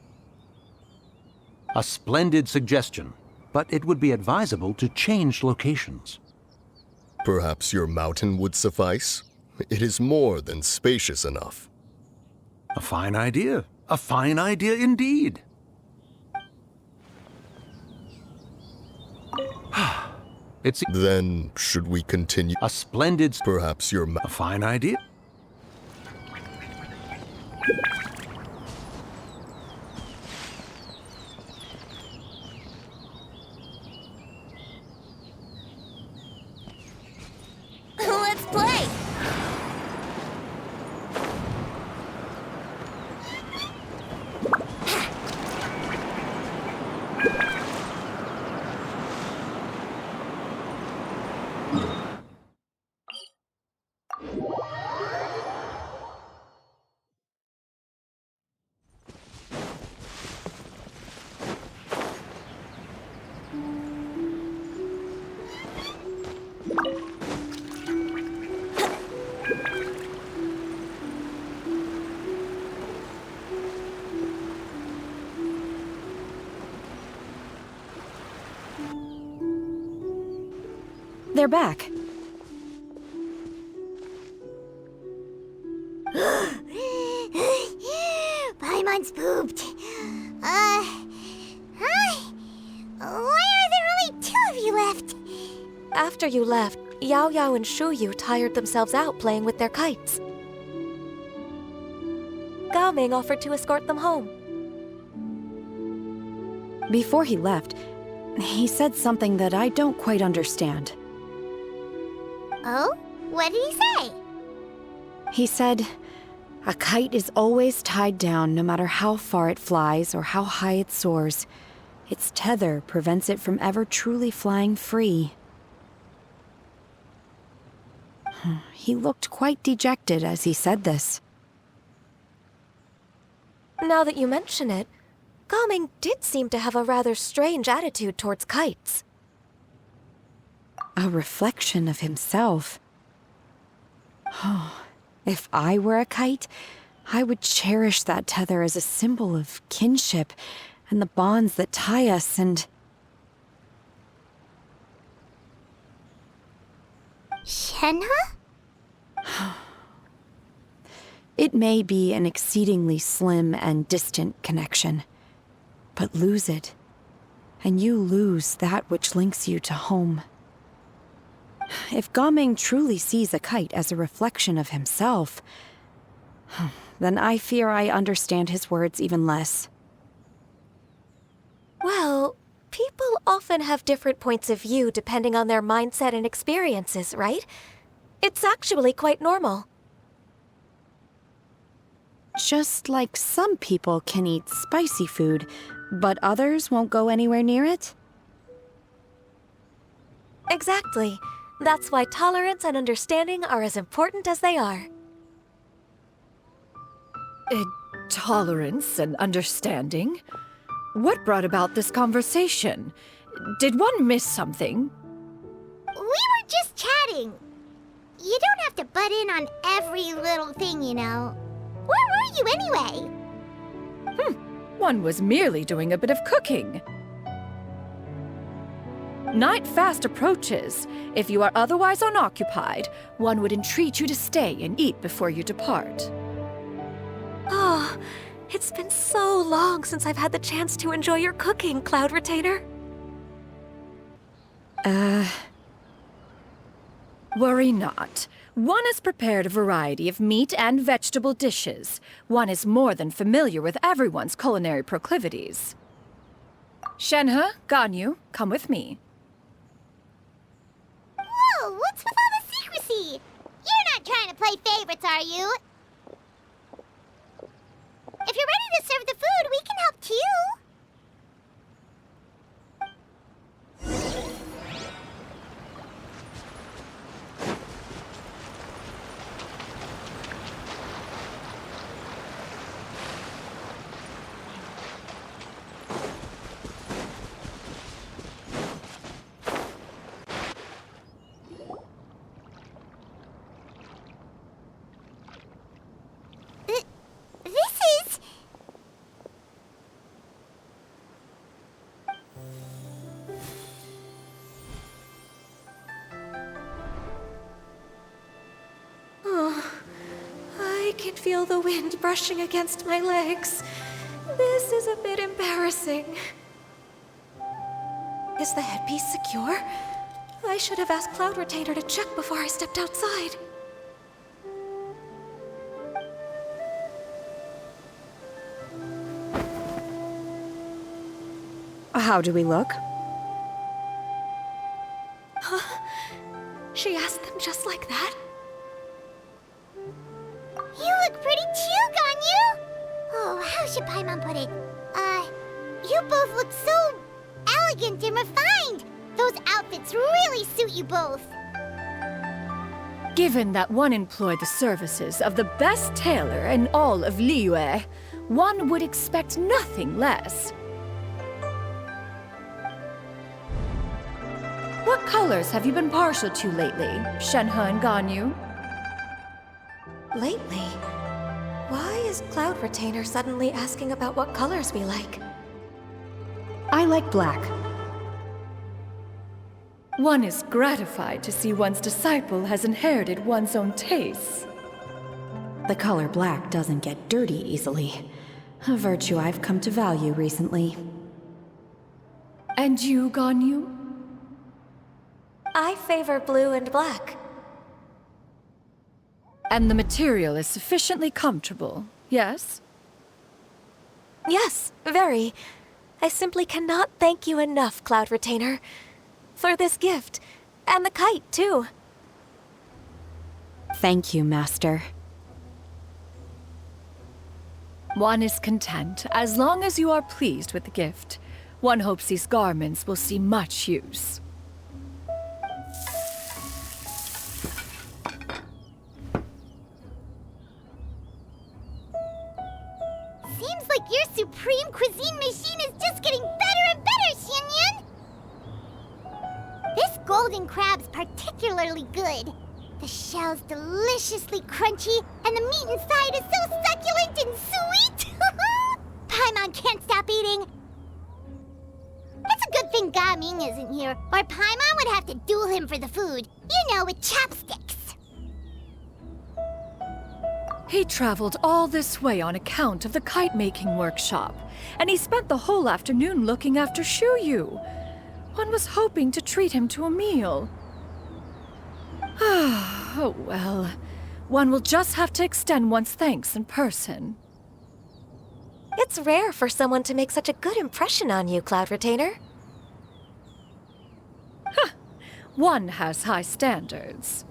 A splendid suggestion, but it would be advisable to change locations. Perhaps your mountain would suffice? It is more than spacious enough. A fine idea. A fine idea indeed. Then, should we continue? A splendid... Perhaps your... A fine idea. Let's play! They're back. Hi. Why are there only 2 of you left? After you left, Yao Yao and Shu Yu tired themselves out playing with their kites. Gao Ming offered to escort them home. Before he left, he said something that I don't quite understand. Oh? What did he say? He said, a kite is always tied down no matter how far it flies or how high it soars. Its tether prevents it from ever truly flying free. He looked quite dejected as he said this. Now that you mention it, Gao Ming did seem to have a rather strange attitude towards kites. A reflection of himself. If I were a kite, I would cherish that tether as a symbol of kinship and the bonds that tie us and... Shenhe? It may be an exceedingly slim and distant connection, but lose it, and you lose that which links you to home. If Gao Ming truly sees a kite as a reflection of himself, then I fear I understand his words even less. Well, people often have different points of view depending on their mindset and experiences, right? It's actually quite normal. Just like some people can eat spicy food, but others won't go anywhere near it? Exactly. That's why tolerance and understanding are as important as they are. Tolerance and understanding? What brought about this conversation? Did one miss something? We were just chatting. You don't have to butt in on every little thing, you know. Where were you anyway? One was merely doing a bit of cooking. Night fast approaches. If you are otherwise unoccupied, one would entreat you to stay and eat before you depart. Oh, it's been so long since I've had the chance to enjoy your cooking, Cloud Retainer. Worry not. One has prepared a variety of meat and vegetable dishes. One is more than familiar with everyone's culinary proclivities. Shenhe, Ganyu, come with me. Whoa, what's with all the secrecy? You're not trying to play favorites, are you? If you're ready to serve the food, we can help too. I can feel the wind brushing against my legs. This is a bit embarrassing. Is the headpiece secure? I should have asked Cloud Retainer to check before I stepped outside. How do we look? Huh? She asked them just like that? You look pretty too, Ganyu! Oh, how should Paimon put it? You both look so elegant and refined! Those outfits really suit you both. Given that one employed the services of the best tailor in all of Liyue, one would expect nothing less. What colors have you been partial to lately, Shenhe and Ganyu? Lately? Why is Cloud Retainer suddenly asking about what colors we like? I like black. One is gratified to see one's disciple has inherited one's own tastes. The color black doesn't get dirty easily. A virtue I've come to value recently. And you, Ganyu? I favor blue and black. And the material is sufficiently comfortable, yes? Yes, very. I simply cannot thank you enough, Cloud Retainer, for this gift. And the kite, too. Thank you, Master. One is content, as long as you are pleased with the gift. One hopes these garments will see much use. Seems like your supreme cuisine machine is just getting better and better, Xinyun! This golden crab's particularly good. The shell's deliciously crunchy, and the meat inside is so succulent and sweet! Paimon can't stop eating. It's a good thing Gaming isn't here, or Paimon would have to duel him for the food. You know, with chopsticks. He traveled all this way on account of the kite-making workshop, and he spent the whole afternoon looking after Shuyu. One was hoping to treat him to a meal. Oh well. One will just have to extend one's thanks in person. It's rare for someone to make such a good impression on you, Cloud Retainer. One has high standards.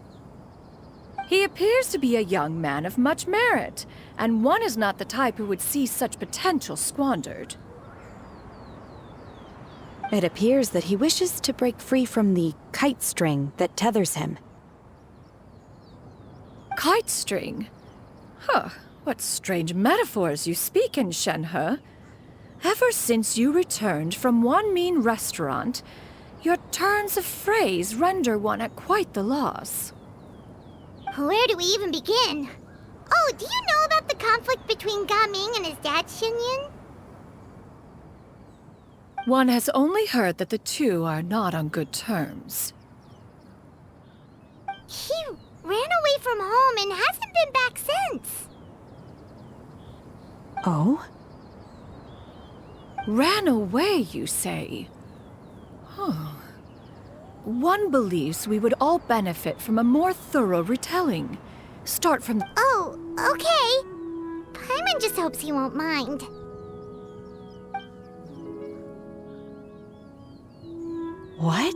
He appears to be a young man of much merit, and one is not the type who would see such potential squandered. It appears that he wishes to break free from the kite string that tethers him. Kite string? Huh, what strange metaphors you speak in, Shenhe. Ever since you returned from one mean restaurant, your turns of phrase render one at quite the loss. Where do we even begin? Oh, do you know about the conflict between Gaming and his dad, Xinyun? One has only heard that the two are not on good terms. He ran away from home and hasn't been back since. Oh? Ran away, you say? Huh. One believes we would all benefit from a more thorough retelling. Start from... Oh, okay. Paimon just hopes he won't mind. What?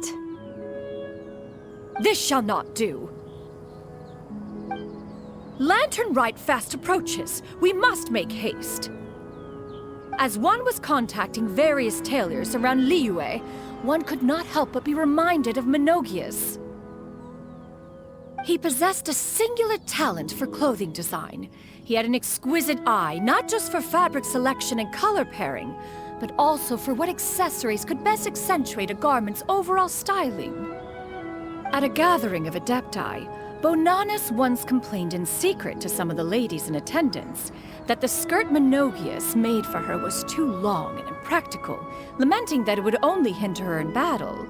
This shall not do. Lantern Rite fast approaches. We must make haste. As one was contacting various tailors around Liyue, one could not help but be reminded of Menogias. He possessed a singular talent for clothing design. He had an exquisite eye, not just for fabric selection and color pairing, but also for what accessories could best accentuate a garment's overall styling. At a gathering of Adepti, Bonanis once complained in secret to some of the ladies in attendance that the skirt Menogias made for her was too long and impractical, lamenting that it would only hinder her in battle.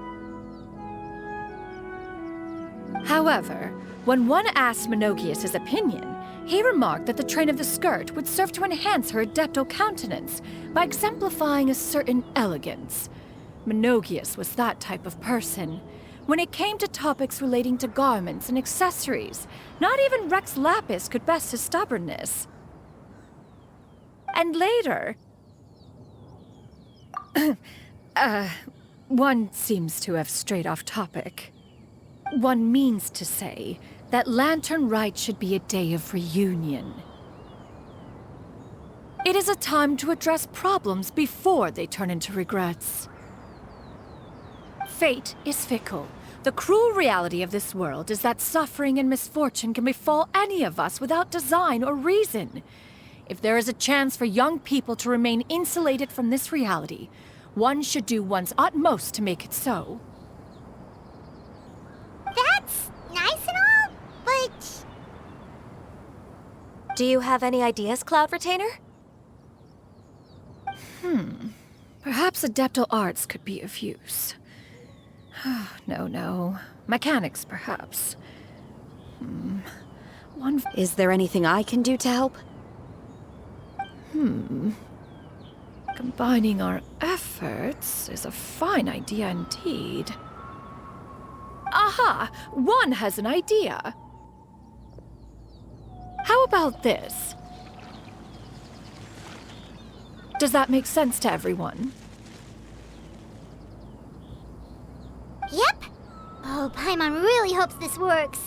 However, when one asked Menogias his opinion, he remarked that the train of the skirt would serve to enhance her adeptal countenance by exemplifying a certain elegance. Menogias was that type of person. When it came to topics relating to garments and accessories, not even Rex Lapis could best his stubbornness. And later... one seems to have strayed off topic. One means to say that Lantern Rite should be a day of reunion. It is a time to address problems before they turn into regrets. Fate is fickle. The cruel reality of this world is that suffering and misfortune can befall any of us without design or reason. If there is a chance for young people to remain insulated from this reality, one should do one's utmost to make it so. That's nice and all, but... Do you have any ideas, Cloud Retainer? Perhaps adeptal arts could be of use. No. Mechanics, perhaps. Is there anything I can do to help? Combining our efforts is a fine idea indeed. Aha! One has an idea. How about this? Does that make sense to everyone? Yep. Oh, Paimon really hopes this works.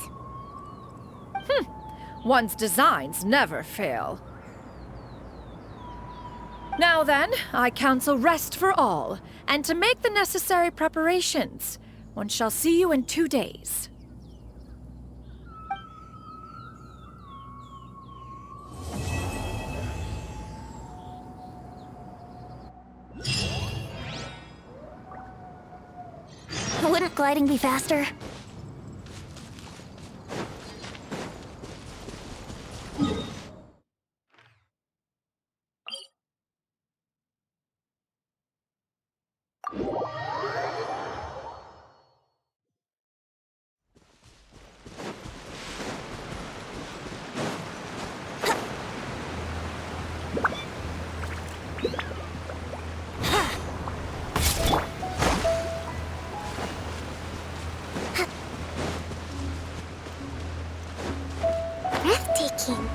One's designs never fail. Now then, I counsel rest for all, and to make the necessary preparations. One shall see you in 2 days. Wouldn't gliding be faster? Breathtaking.